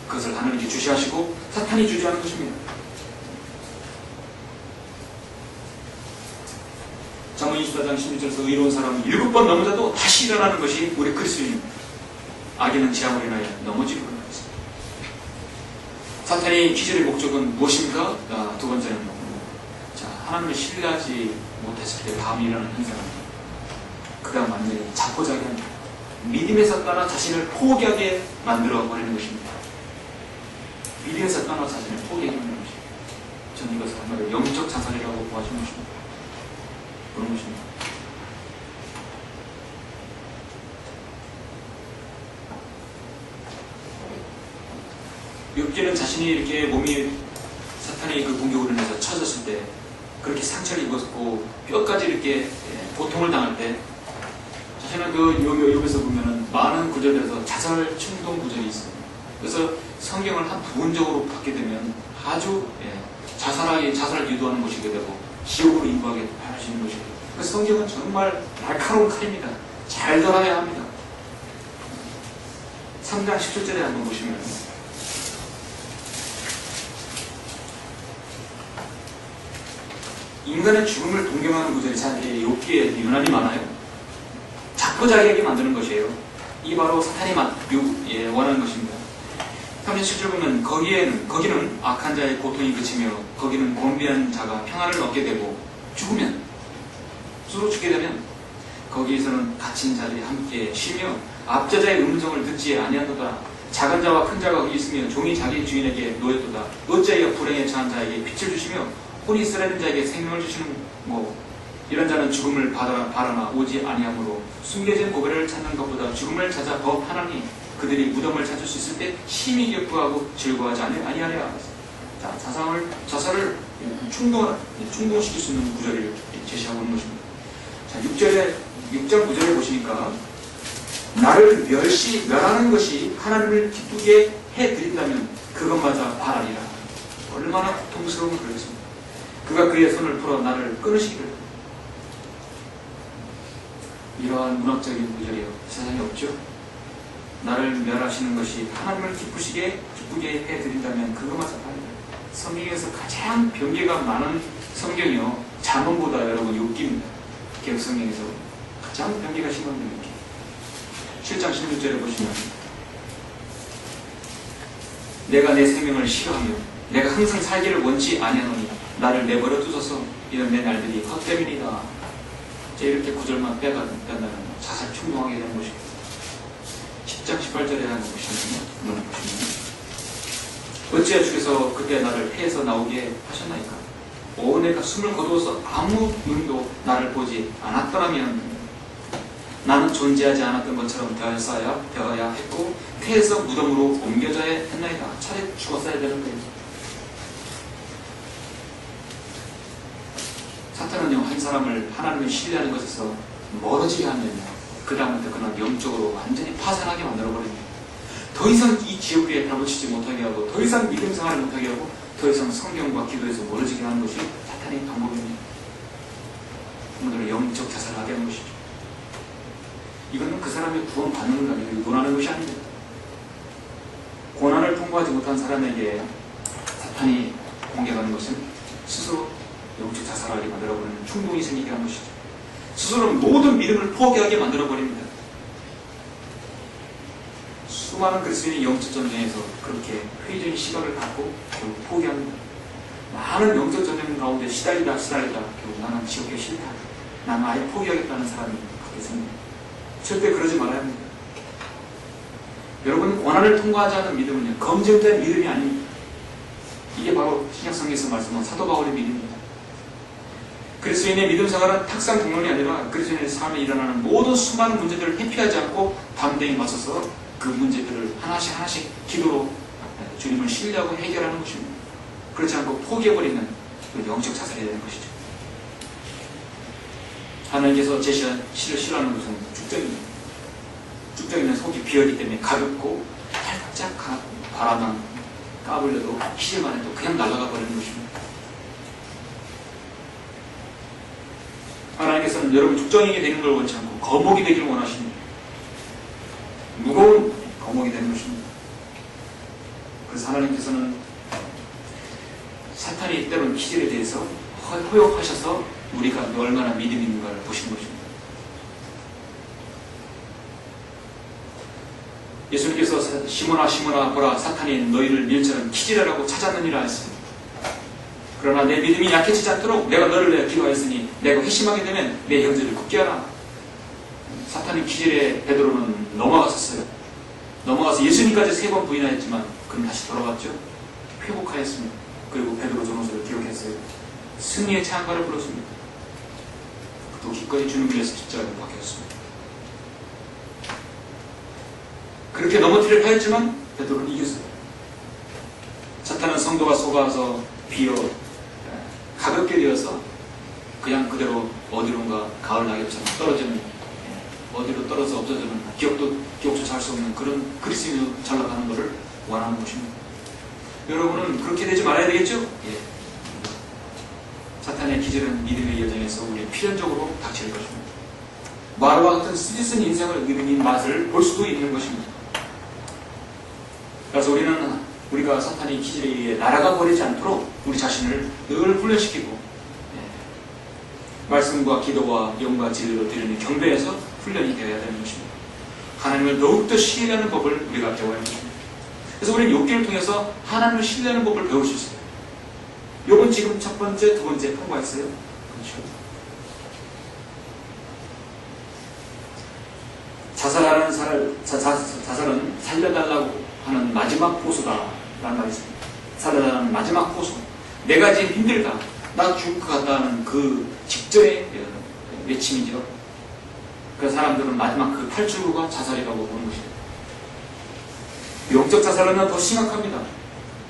그것을 하나님께 주시하시고 사탄이 주지하는 것입니다. 잠언 24장 16절에서 의로운 사람은 7번 넘어져도 다시 일어나는 것이 우리 그리스도인입니다. 악인은 지향으로 인하여 넘어지고 그런 것입니다. 사탄의 기절의 목적은 무엇입니까? 두 번째는 하나님을 신뢰하지 못했을 때 다음에 일어나는 현상은 그가 완전히 자포자기한 믿음에서 떠나 자신을 포기하게 만들어 버리는 것입니다. 믿음에서 떠나 자신을 포기하게 만드는 것입니다. 저는 이것을 한마디로 영적 자살이라고 보아주는 것입니다. 그런 것입니다. 욥기는 자신이 이렇게 몸이 사탄의 그 공격으로 인해서 쳐졌을 때 그렇게 상처를 입었고 뼈까지 이렇게 고통을 당할 때 자신은 그 욥에서 보면은 많은 구절들에서 자살 충동 구절이 있어요. 그래서 성경을 한 부분적으로 받게 되면 아주 자살을 유도하는 것이게 되고 지옥으로 인도하게 하시는 것이고, 그래서 성경은 정말 날카로운 칼입니다. 잘 들어야 합니다. 3장 17절에 한번 보시면 인간의 죽음을 동경하는 구절이 욥기에 유난히 많아요. 자포자기하게 만드는 것이에요. 이 바로 사탄이 원하는 것입니다. 3장 7절 보면 거기는 악한 자의 고통이 그치며 거기는 곤비한 자가 평안을 얻게 되고 죽으면 스스로 죽게 되면 거기에서는 갇힌 자들이 함께 쉬며 압제자의 음성을 듣지 아니하도다. 작은 자와 큰 자가 거기 있으며 종이 자기 주인에게 놓였도다. 어찌하여 불행에 처한 자에게 빛을 주시며 혼이 쓰러진 자에게 생명을 주시는 뭐 이런 자는 죽음을 바라나 오지 아니하므로 숨겨진 보배를 찾는 것보다 죽음을 찾아 더 편하니 그들이 무덤을 찾을 수 있을 때 심히 기뻐하고 즐거워하지 아니하랴. 자, 자살을 충동시킬 수 있는 구절을 제시하고 있는 것입니다. 자, 6장 9절에 보시니까 나를 멸하는 것이 하나님을 기쁘게 해드린다면 그것마저 바라리라. 얼마나 고통스러운 그렇습니다. 그가 그의 손을 풀어 나를 끊으시기를. 이러한 문학적인 구절이요 세상에 없죠. 나를 멸하시는 것이 하나님을 기쁘게 해드린다면 그것마저 바라리라. 성경에서 가장 변개가 많은 성경이요 잠언보다 여러분 욥기입니다. 개혁성경에서 가장 변개가 심한 욥기. 7장 16절에 보시면 내가 내 생명을 싫어하며 내가 항상 살기를 원치 아니하노니 나를 내버려 두소서. 이런 내 날들이 헛됨이니이다. 이렇게 구절만 뺀다면 자살 충동하게 되는 것입니다. 10장 18절에 한번 보시면 어찌하여 주께서 그때 나를 해에서 나오게 하셨나이까. 내가 숨을 거두어서 아무 눈도 나를 보지 않았더라면 나는 존재하지 않았던 것처럼 되어야 했고 태에서 무덤으로 옮겨져야 했나이다. 차라리 죽었어야 되는 거예요. 사탄은요 한 사람을 하나님을 신뢰하는 것에서 멀어지게 하면요 그 다음부터 그는 영적으로 완전히 파산하게 만들어버립니다. 더 이상 이 지옥에 발붙이지 못하게 하고 더 이상 믿음 생활을 못하게 하고 더 이상 성경과 기도에서 멀어지게 하는 것이 사탄의 방법입니다. 오늘은 영적 자살을 하게 하는 것이죠. 이거는 그 사람의 구원 받는 것 아니고 논하는 것이 아닙니다. 고난을 통과하지 못한 사람에게 사탄이 공격하는 것은 스스로 영적 자살하게 만들어버리는 충동이 생기게 하는 것이죠. 스스로 모든 믿음을 포기하게 만들어버립니다. 수많은 그리스도인이 영적 전쟁에서 그렇게 회의적인 시각을 갖고 결국 포기합니다. 많은 영적 전쟁 가운데 시달리다 결국 나는 지옥에 싫다. 나는 아예 포기하겠다는 사람이 있겠습니다. 절대 그러지 말아야 합니다. 여러분 고난을 통과하지 않은 믿음은요 검증된 믿음이 아닙니다. 이게 바로 신약성경에서 말씀한 사도 바울의 믿음입니다. 그리스도인의 믿음 생활은 탁상 공론이 아니라 그리스도인의 삶에 일어나는 모든 수많은 문제들을 회피하지 않고 담대히 맞서서 그 문제들을 하나씩 기도로 주님을 신뢰하고 해결하는 것입니다. 그렇지 않고 포기해버리는 그 영적 자살이 되는 것이죠. 하나님께서 제시한 실을 싫어하는 것은 쭉정입니다. 쭉정이는 속이 비어있기 때문에 가볍고 살짝 바람만 까불려도 희질만 해도 그냥 날아가 버리는 것입니다. 하나님께서는 여러분 쭉정이게 되는 걸 원치 않고 거목이 되기를 원하십니다. 무거운 거목이 되는 것입니다. 그래서 하나님께서는 사탄이 때로는 희질에 대해서 허용하셔서 우리가 얼마나 믿음이 있는가를 보시는 것입니다. 예수님께서 시몬아 시몬아 보라 사탄이 너희를 밀처럼 키질하라고 찾았느니라 했습니다. 그러나 내 믿음이 약해지지 않도록 내가 너를 위해 기도하였으니 내가 회심하게 되면 내 형제를 굳게 하라. 사탄의 기질에 베드로는 넘어갔었어요. 넘어가서 예수님까지 3번 부인하였지만 그는 다시 돌아왔죠. 회복하였습니다. 그리고 베드로 전후서를 기록했어요. 승리의 찬가를 불렀습니다. 또 기꺼이 주님을 위해서 십자가를 박혔습니다. 그렇게 넘어뜨리려 하였지만 베드로는 이겼어요. 사탄은 성도가 속아서 비어 가볍게 되어서 그냥 그대로 어디론가 가을 낙엽처럼 떨어지는, 어디로 떨어져 없어지는, 기억조차 할 수 없는 그런 그리스도인으로 전락하는 것을 원하는 것입니다. 여러분은 그렇게 되지 말아야 되겠죠? 예. 사탄의 기질은 믿음의 여정에서 우리 필연적으로 닥칠 것입니다. 마루와 같은 쓰디쓴 인생을 믿음인 맛을 볼 수도 있는 것입니다. 그래서 우리가 사탄의 기질에 의해 날아가 버리지 않도록 우리 자신을 늘 훈련시키고, 말씀과 기도와 영과 진리로 드리는 경배에서 훈련이 되어야 되는 것입니다. 하나님을 더욱더 신뢰하는 법을 우리가 배워야 합니다. 그래서 우리는 욥기를 통해서 하나님을 신뢰하는 법을 배울 수 있어요. 욥은 지금 첫 번째, 두 번째 통과했어요. 그렇죠. 자살은 살려달라고 하는 마지막 호소다 라는 말이 있습니다. 살려달라는 마지막 호소. 내가 지금 힘들다, 나 죽을 것 같다 하는 그 직전의 외침이죠. 그 사람들은 마지막 그 탈출구가 자살이라고 보는 것입니다. 영적 자살은 더 심각합니다.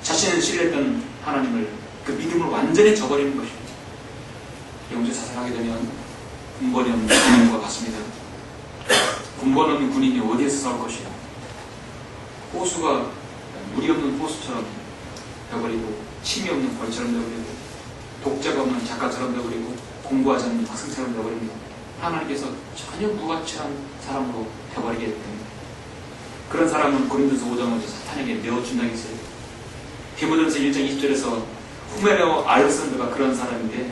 자신을 신뢰했던 하나님을, 그 믿음을 완전히 저버리는 것입니다. 영적 자살하게 되면 군번이 없는 군인과 같습니다. 군번 없는 군인이 어디에서 싸울 것이냐. 호수가 물이 없는 호수처럼 되어버리고, 침이 없는 벌처럼 되어버리고, 독자가 없는 작가처럼 되어버리고, 공부하지 않는 학생처럼 되어버립니다. 하나님께서 전혀 무가치한 사람으로 되어버리게 됩니다. 그런 사람은 고린도서 5장에서 사탄에게 내어준다고 했어요. 디모데전서 1장 20절에서 후메네오 알렉산더가 그런 사람인데,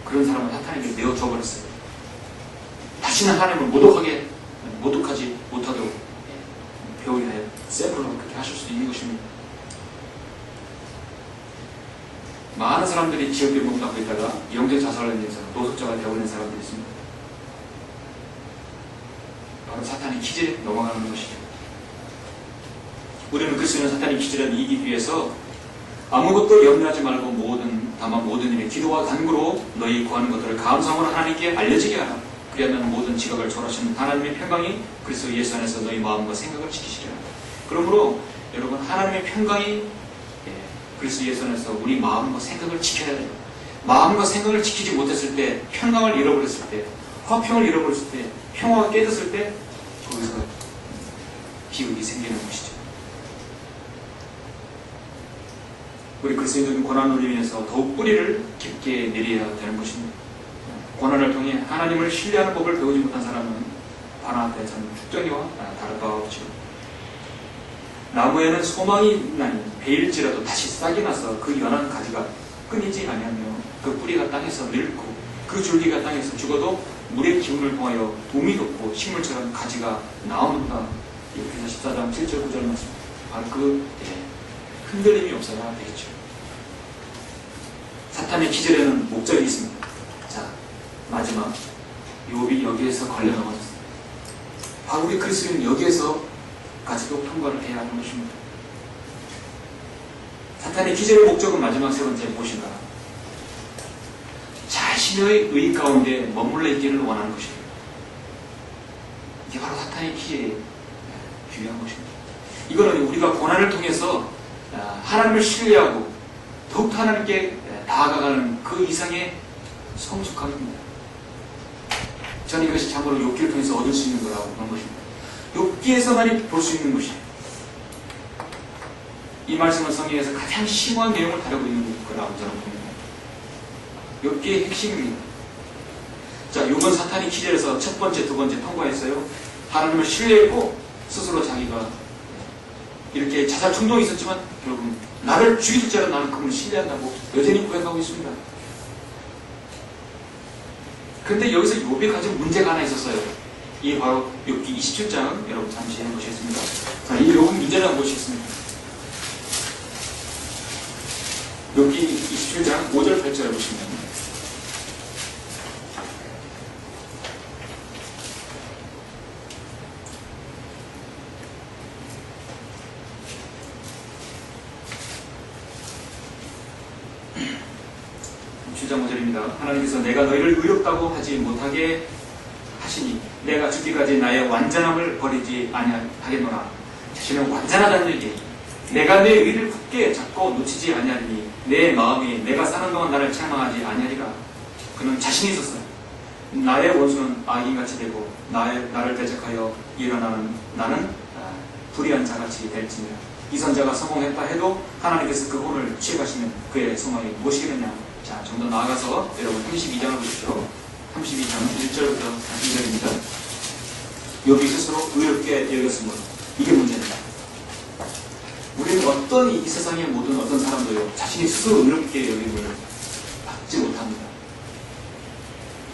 그런 사람은 사탄에게 내어줘버렸어요. 다시는 하나님을 모독하지 못하도록 배우게 하여 셀프로 그렇게 하실 수 있는 것입니다. 많은 사람들이 지역에 몸담고 있다가 영적 자살을 위해서 노숙자가 되어버린 사람들이 있습니다. 바로 사탄의 기질에 넘어가는 것이죠. 우리는 그리스도인은 사탄의 기질을 이기기 위해서 아무것도 염려하지 말고 다만 모든 일에 기도와 간구로 너희 구하는 것들을 감사함으로 하나님께 알려지게 하라. 그리하면 모든 지각을 초월하시는 하나님의 평강이 그리스도 예수 안에서 너희 마음과 생각을 지키시리라. 그러므로 여러분, 하나님의 평강이 그리스도 예수 안에서 우리 마음과 생각을 지켜야 돼요. 마음과 생각을 지키지 못했을 때, 평강을 잃어버렸을 때, 화평을 잃어버렸을 때, 평화가 깨졌을 때, 거기서 비극이 생기는 것이죠. 우리 그리스도인들은 고난으로 인해서 더욱 뿌리를 깊게 내려야 되는 것입니다. 고난을 통해 하나님을 신뢰하는 법을 배우지 못한 사람은 바나 앞에 전 죽정이와 다를 바가 없죠. 나무에는 소망이 있나니 베일지라도 다시 싹이 나서 그 연한 가지가 끊이지 아니하며 그 뿌리가 땅에서 늙고 그 줄기가 땅에서 죽어도 물의 기운을 통하여 돔이 돋고 식물처럼 가지가 나오는가. 에베소서 14장 7절 9절 말씀. 바로 흔들림이 없어야 되겠죠. 사탄의 기질에는 목적이 있습니다. 자, 마지막 욥이 여기에서 걸려 넘어졌습니다. 바로 우리 그리스도인은 여기에서 가지고 통과를 해야 하는 것입니다. 사탄의 기질의 목적은 마지막 세 번째 무엇인가? 자신의 의 가운데 머물러 있기를 원하는 것입니다. 이게 바로 사탄의 기질의 중요한 것입니다. 이거는 우리가 고난을 통해서 하나님을 신뢰하고 더욱더 하나님께 다가가는 그 이상의 성숙함입니다. 저는 이것이 참으로 욥기를 통해서 얻을 수 있는 거라고 보는 것입니다. 욥기에서만이 볼 수 있는 것이에요. 이 말씀은 성경에서 가장 심오한 내용을 다루고 있는 거라고 저는 봅니다. 욥기의 핵심입니다. 자, 욥은 사탄의 기질에서 첫 번째, 두 번째 통과했어요. 하나님을 신뢰했고 스스로 자기가 이렇게 자살 충동이 있었지만 결국은 나를 죽일지라도 나는 그분을 신뢰한다고 여전히 고백하고 있습니다. 그런데 여기서 욥이 가진 문제가 하나 있었어요. 이게 바로 욥기 27장 여러분 잠시 해보시겠습니다. 자, 이 욥은 문제를 한번 보시겠습니다. 욥기 27장 5절 8절에 보시면 하나님께서 내가 너희를 의롭다고 하지 못하게 하시니 내가 죽기까지 나의 완전함을 버리지 아니하겠노라. 자신은 완전하다는 얘기. 내가 내 의를 굳게 잡고 놓치지 아니하리니 내 마음이 내가 사는 동안 나를 책망하지 아니하리라. 그는 자신이 있었어요. 나의 원수는 악인같이 되고 나를 대적하여 일어나는 나는 불의한 자같이 될지니라. 이 선자가 성공했다 해도 하나님께서 그 혼을 취해가시면 그의 소망이 무엇이겠느냐. 자, 좀 더 나아가서 여러분 32장을 보십시오. 32장 1절부터 2절입니다. 욥이 스스로 의롭게 여겼으므로 이게 문제입니다. 우리는 어떤 이 세상의 모든 어떤 사람도요 자신이 스스로 의롭게 여김을 받지 못합니다.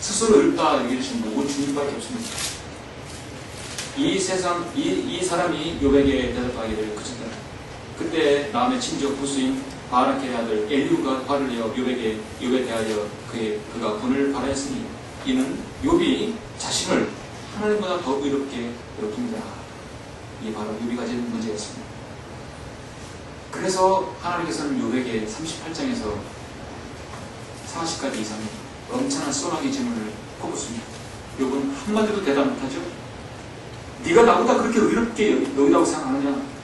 스스로 의롭다 여기시는 분 오직 주님밖에 없습니다. 이 세상 이 사람이 욥에게 대답하기를 그쳤다. 그때 남의 친족 부수인 바라케의 아들 엘리후가 화를 내어 욥에 대하여 그가 분을 발하였으니 이는 욥이 자신을 하나님보다 더 의롭게 여깁니다. 이게 바로 욥이 가진 문제였습니다. 그래서 하나님께서는 욥에게 38장에서 40가지 이상의 엄청난 소나기 질문을 꼽았습니다. 욥은 한마디도 대답 못하죠. 네가 나보다 그렇게 의롭게 여기다고 생각하느냐.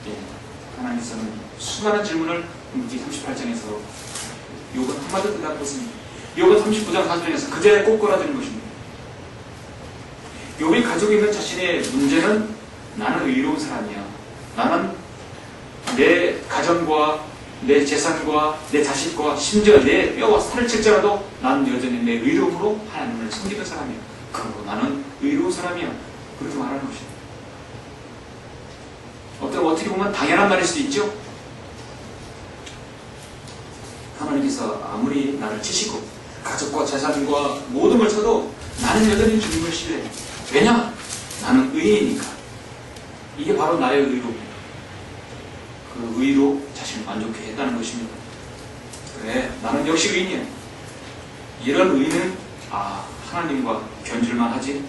하나님께서는 수많은 질문을 38장에서 욥은 한마디도 대답 못했습니다. 욥은 39장 40장에서 그제야 꼬꾸라지는 것입니다. 욥이 가지고 있는 자신의 문제는 나는 의로운 사람이야. 나는 내 가정과 내 재산과 내 자식과 심지어 내 뼈와 살을 칠지라도 나는 여전히 내 의로움으로 하나님을 섬기는 사람이야. 그러므로 나는 의로운 사람이야. 그렇게 말하는 것입니다. 어떻게 보면 당연한 말일 수도 있죠. 하나님께서 아무리 나를 치시고 가족과 재산과 모든 걸 쳐도 나는 여전히 주님을 신뢰해. 왜냐? 나는 의인이니까. 이게 바로 나의 의로움입니다. 그 의로 자신을 만족해 했다는 것입니다. 그래, 나는 역시 의인이야. 이런 의는 하나님과 견줄만 하지.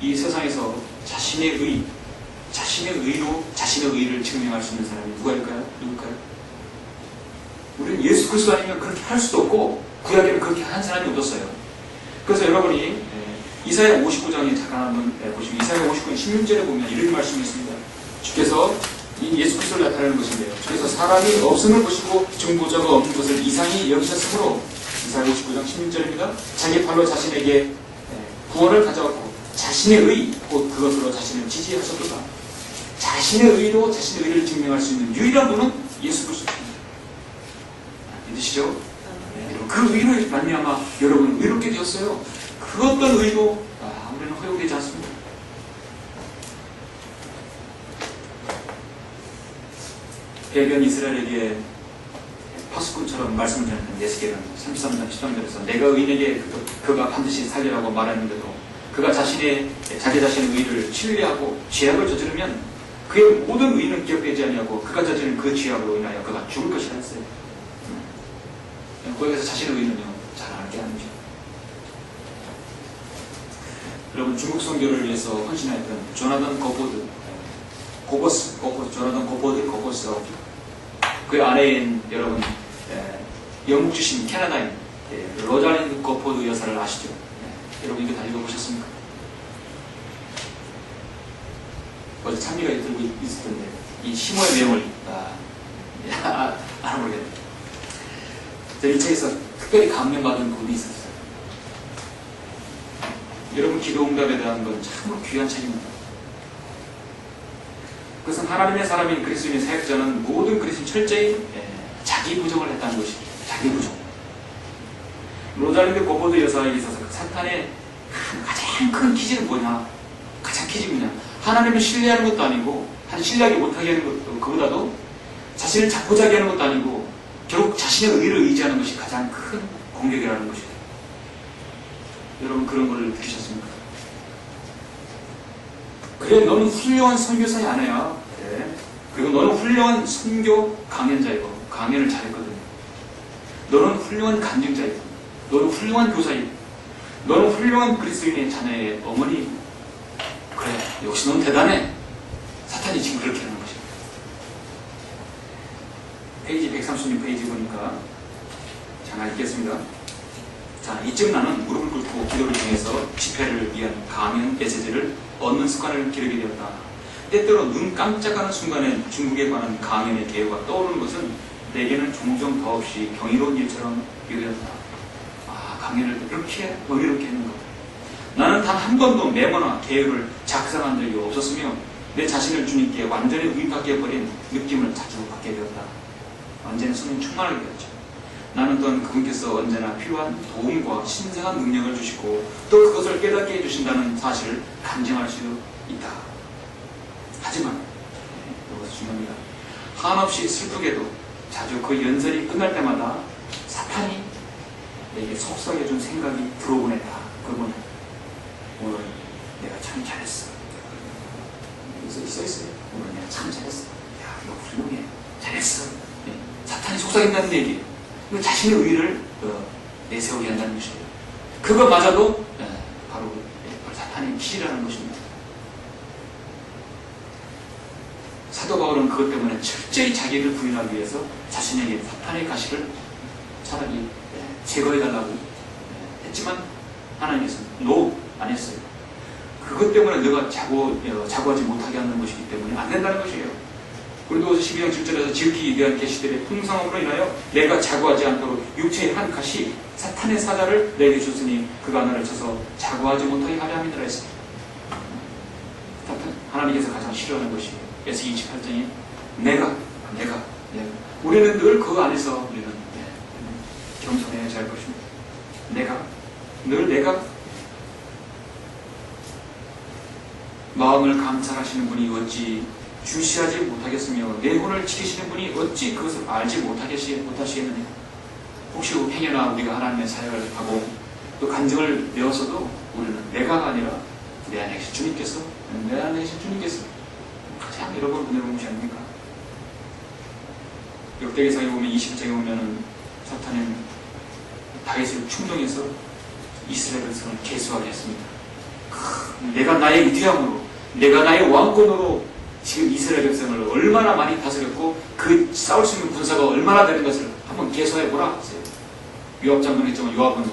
이 세상에서 자신의 의로 자신의 의를 증명할 수 있는 사람이 누굴까요? 우리는 예수 그리스도 아니면 그렇게 할 수도 없고 구약에는 그렇게 한 사람이 없었어요. 그래서 여러분이 이사야 59장에 잠깐 한번 보시면 이사야 59장 16절에 보면 이런 말씀이 있습니다. 주께서 이 예수 그리스도를 나타내는 것인데요. 주께서 사람이 없음을 보시고 중보자가 없는 것을 이상히 여기셨으므로 이사야 59장 16절입니다. 자기 팔로 자신에게 구원을 가져왔고 자신의 의 곧 그것으로 자신을 지지하셨도다. 자신의 의로 자신의 의를 증명할 수 있는 유일한 분은 예수 그리스도입니다. 믿으시죠? 그 의로 말미암아 여러분은 의롭게 되었어요. 그 어떤 의로 우리는 허용되지 않습니다. 해변 이스라엘에게 파수꾼처럼 말씀을 전했던 예수께는 33장 13절에서 내가 의인에게 그가 반드시 살리라고 말했는데도 그가 자기 자신의 의를 신뢰하고 죄악을 저지르면 그의 모든 의는 기억되지 아니하고 그가 저지른 그 죄악으로 인하여 그가 죽을 것이라 했어요. 거기에서 자신의 의는요 잘 알게 하는 거죠. 여러분 중국 선교를 위해서 헌신했던 조나단 거포드 그 아내인 여러분 영국 출신 캐나다인 로잘린드 거포드 여사를 아시죠? 여러분 이거 다 읽어보셨습니까? 어제 찬미가 들고 있을 텐데 이 시모의 내용을 알아보겠네. 이 책에서 특별히 감명받은 부분이 있었어요. 여러분 기도 응답에 대한 건 참으로 귀한 책입니다. 그것은 하나님의 사람인 그리스도인의 사역자는 모든 그리스도인 철저히 자기 부정을 했다는 것입니다. 자기 부정. 로잘린드 거포드 여사에게 있어서 사탄의 가장 큰 기질은 뭐냐? 가장 기질이 뭐냐? 하나님을 신뢰하는 것도 아니고 신뢰하기 못하게 하는 것도 그보다도 자신을 자포자기 하는 것도 아니고 결국 자신의 의를 의지하는 것이 가장 큰 공격이라는 것이에요. 여러분 그런 걸 느끼셨습니까? 그래, 너는 훌륭한 선교사의 아내야. 그래. 그리고 너는 훌륭한 선교 강연자이고 강연을 잘했거든. 너는 훌륭한 간증자이고 너는 훌륭한 교사이고 너는 훌륭한 그리스도인의 자녀의 어머니. 그래, 역시 넌 대단해. 사탄이 지금 그렇게 하는 것이야. 페이지 136페이지 보니까 잠깐 읽겠습니다. 자, 이쯤 나는 무릎을 꿇고 기도를 통해서 집회를 위한 강연 메시지를 얻는 습관을 기르게 되었다. 때때로 눈 깜짝하는 순간에 중국에 관한 강연의 계획가 떠오르는 것은 내게는 종종 더없이 경이로운 일처럼 여겨졌다. 아, 강연을 그렇게 의미롭게 했는 것. 나는 단 한 번도 메모나 계획을 작성한 적이 없었으며 내 자신을 주님께 완전히 의탁해버린 느낌을 자주 받게 되었다. 완전히 성령 충만하게 되었죠. 나는 또한 그분께서 언제나 필요한 도움과 신성한 능력을 주시고 또 그것을 깨닫게 해주신다는 사실을 간증할 수 있다. 하지만 이것이 중요합니다. 한없이 슬프게도 자주 그 연설이 끝날 때마다 사탄이 내게 속삭여준 생각이 들어오곤 했다. 그건 오늘 내가 참 잘했어. 여기서 써있어요. 오늘 내가 참 잘했어. 야, 너 훌륭해. 잘했어. 네. 사탄이 속삭인다는 얘기예요. 자신의 의의를 내세우게 한다는 것이에요. 그것마저도 바로 사탄의 기질이라는 것입니다. 사도 바울은 그것 때문에 철저히 자기를 부인하기 위해서 자신에게 사탄의 가시를 차라리 제거해달라고 했지만 하나님께서는 노, 안 했어요. 그것 때문에 너가 자고하지 못하게 하는 것이기 때문에 안 된다는 것이에요. 고린도후서 12장 7절에서 지극히 위대한 계시들의 풍성함으로 인하여 내가 자고하지 않도록 육체의 한 가시 사탄의 사자를 내게 줬으니 그가 나를 쳐서 자고하지 못하게 하려 함이니라 했습니다. 하나님께서 가장 싫어하는 것이 에스겔 28장에 내가 우리는 늘 그 안에서 우리는 겸손해야 할 것입니다. 내가 마음을 감찰하시는 분이 어찌 주시하지 못하겠으며 내 혼을 지키시는 분이 어찌 그것을 알지 못하시겠느냐. 혹시 행여나 우리가 하나님의 사역을 하고 또 간증을 배웠어도 우리는 내가 아니라 내 안에 계신 주님께서 가장 여러분 은혜로운 것이 아닙니까? 역대기상에 보면 20장에 보면은 사탄은 다윗을 충동해서 이스라엘 백성을 계수하게 했습니다. 내가 나의 위대함으로 내가 나의 왕권으로 지금 이스라엘 백성을 얼마나 많이 다스렸고 그 싸울 수 있는 군사가 얼마나 되는 것을 한번 계산해보라 하세요. 요압 장군 했지만 요압은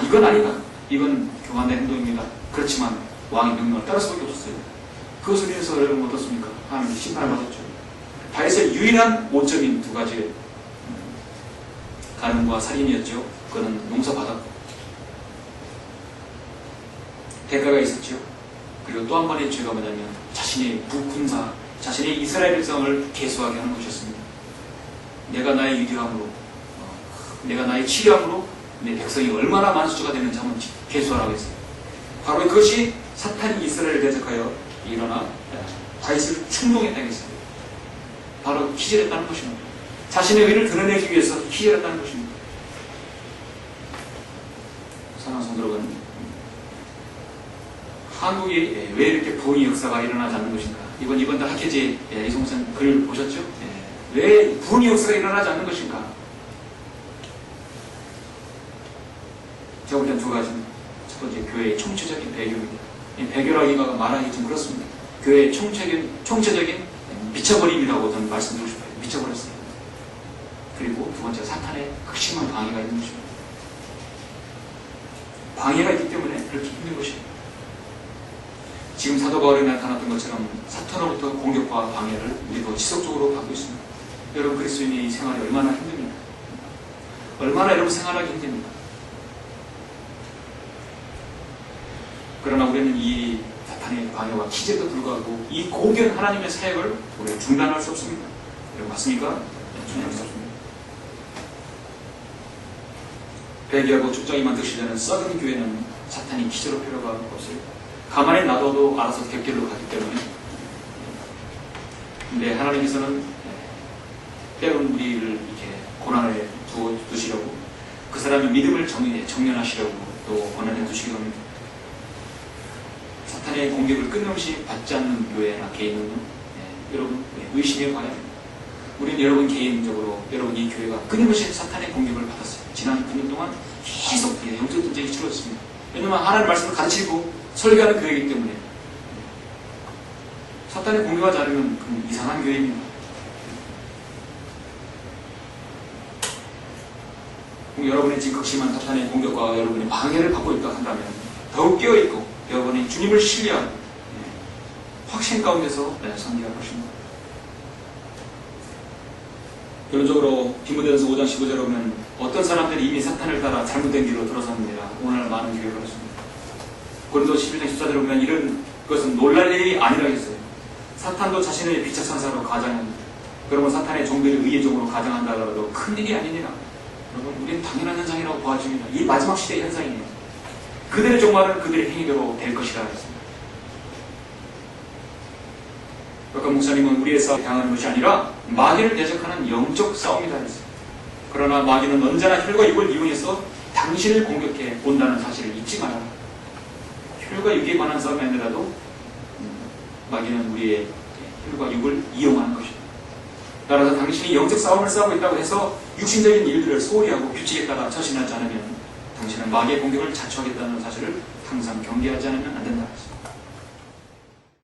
이건 아니다. 이건 교만된 행동입니다. 그렇지만 왕의 명령을 따를 수밖에 없었어요. 그것을 위해서 여러분 어떻습니까? 하나님 심판을 받았죠. 다윗의 유일한 오점인 두 가지 간음과 살인이었죠. 그거는 용서받았고 대가가 있었죠. 그리고 또 한 번의 죄가 뭐냐면 자신의 부군사, 자신의 이스라엘 백성을 계수하게 하는 것이었습니다. 내가 나의 위대함으로, 내가 나의 치료함으로 내 백성이 얼마나 많은 수가 되는지 한번 계수하라고 했어요. 바로 그것이 사탄이 이스라엘을 대적하여 일어나 다윗을 충동했다고 했어요. 바로 기절했다는 것입니다. 자신의 의를 드러내기 위해서 기절했다는 것입니다. 사랑하는 성도 여러분, 한국이 왜 이렇게 부흥의 역사가 일어나지 않는 것인가? 이번 달 학회지 이송선 글을 보셨죠? 왜 부흥의 역사가 일어나지 않는 것인가? 제가 볼 땐 두 가지입니다. 첫 번째, 교회의 총체적인 배교입니다. 배교라기가 말하기 좀 그렇습니다. 교회의 총체적인 미쳐버림이라고 저는 말씀드리고 싶어요. 미쳐버렸어요. 그리고 두 번째가 사탄의 극심한 방해가 있는 것입니다. 방해가 있기 때문에 그렇게 힘든 것입니다. 지금 사도 바울이 나타났던 것처럼 사탄으로부터 공격과 방해를 우리도 지속적으로 받고 있습니다. 여러분 그리스도인의 생활이 얼마나 힘듭니까? 얼마나 여러분 생활하기 힘듭니까? 그러나 우리는 이 사탄의 방해와 기제도 불구하고 이 고귀한 하나님의 사역을 우리가 중단할 수 없습니다. 여러분 맞습니까? 중단할 수 없습니다. 배교하고 축장이만 드시려는 썩은 교회는 사탄이 기저로 필요가 없어요. 가만히 놔둬도 알아서 객길로 가기 때문에. 근데 하나님께서는 때로는 우리를 이렇게 고난에 두시려고 그 사람의 믿음을 정련하시려고 또 고난에 두시기도 합니다. 사탄의 공격을 끊임없이 받지 않는 교회나 개인은 여러분 의심해 봐야 됩니다. 우리는 여러분 개인적으로 여러분 이 교회가 끊임없이 사탄의 공격을 받았어요. 지난 9년 동안 계속 영적 전쟁이 치러졌습니다. 왜냐하면 하나님의 말씀을 가르치고 설교하는 교회이기 때문에 사탄의 공격하지 않으면 이상한 교회입니다. 여러분의 지금 극심한 사탄의 공격과 여러분의 방해를 받고 있다 한다면 더욱 깨어있고 여러분이 주님을 신뢰하고 확신 가운데서 상기할 것입니다. 결론적으로 디모데전서 5장 15절에 보면 어떤 사람들이 이미 사탄을 따라 잘못된 길로 들어섭니다. 오늘 많은 교회가 그렇습니다. 고린도 11장 14절에 보면 이런 것은 놀랄 일이 아니라 했어요. 사탄도 자신의 비책선사로 가장합니다. 그러면 사탄의 종들이 의의 종으로 가장한다 하더라도 큰 일이 아니니라. 여러분 우리는 당연한 현상이라고 보아집니다. 이 마지막 시대의 현상이에요. 그들의 종말은 그들의 행위대로 될 것이라 했습니다. 그러니까 목사님은 우리의 싸움에 당하는 것이 아니라 마귀를 대적하는 영적 싸움이다 했어요. 그러나 마귀는 언제나 혈과 육을 이용해서 당신을 공격해 온다는 사실을 잊지 마라. 혈과 육에 관한 싸움이 아니라도 마귀는 우리의 혈과 육을 이용하는 것입니다. 따라서 당신이 영적 싸움을 싸우고 있다고 해서 육신적인 일들을 소홀히 하고 규칙에 따라 처신하지 않으면 당신은 마귀의 공격을 자초하겠다는 사실을 항상 경계하지 않으면 안 된다.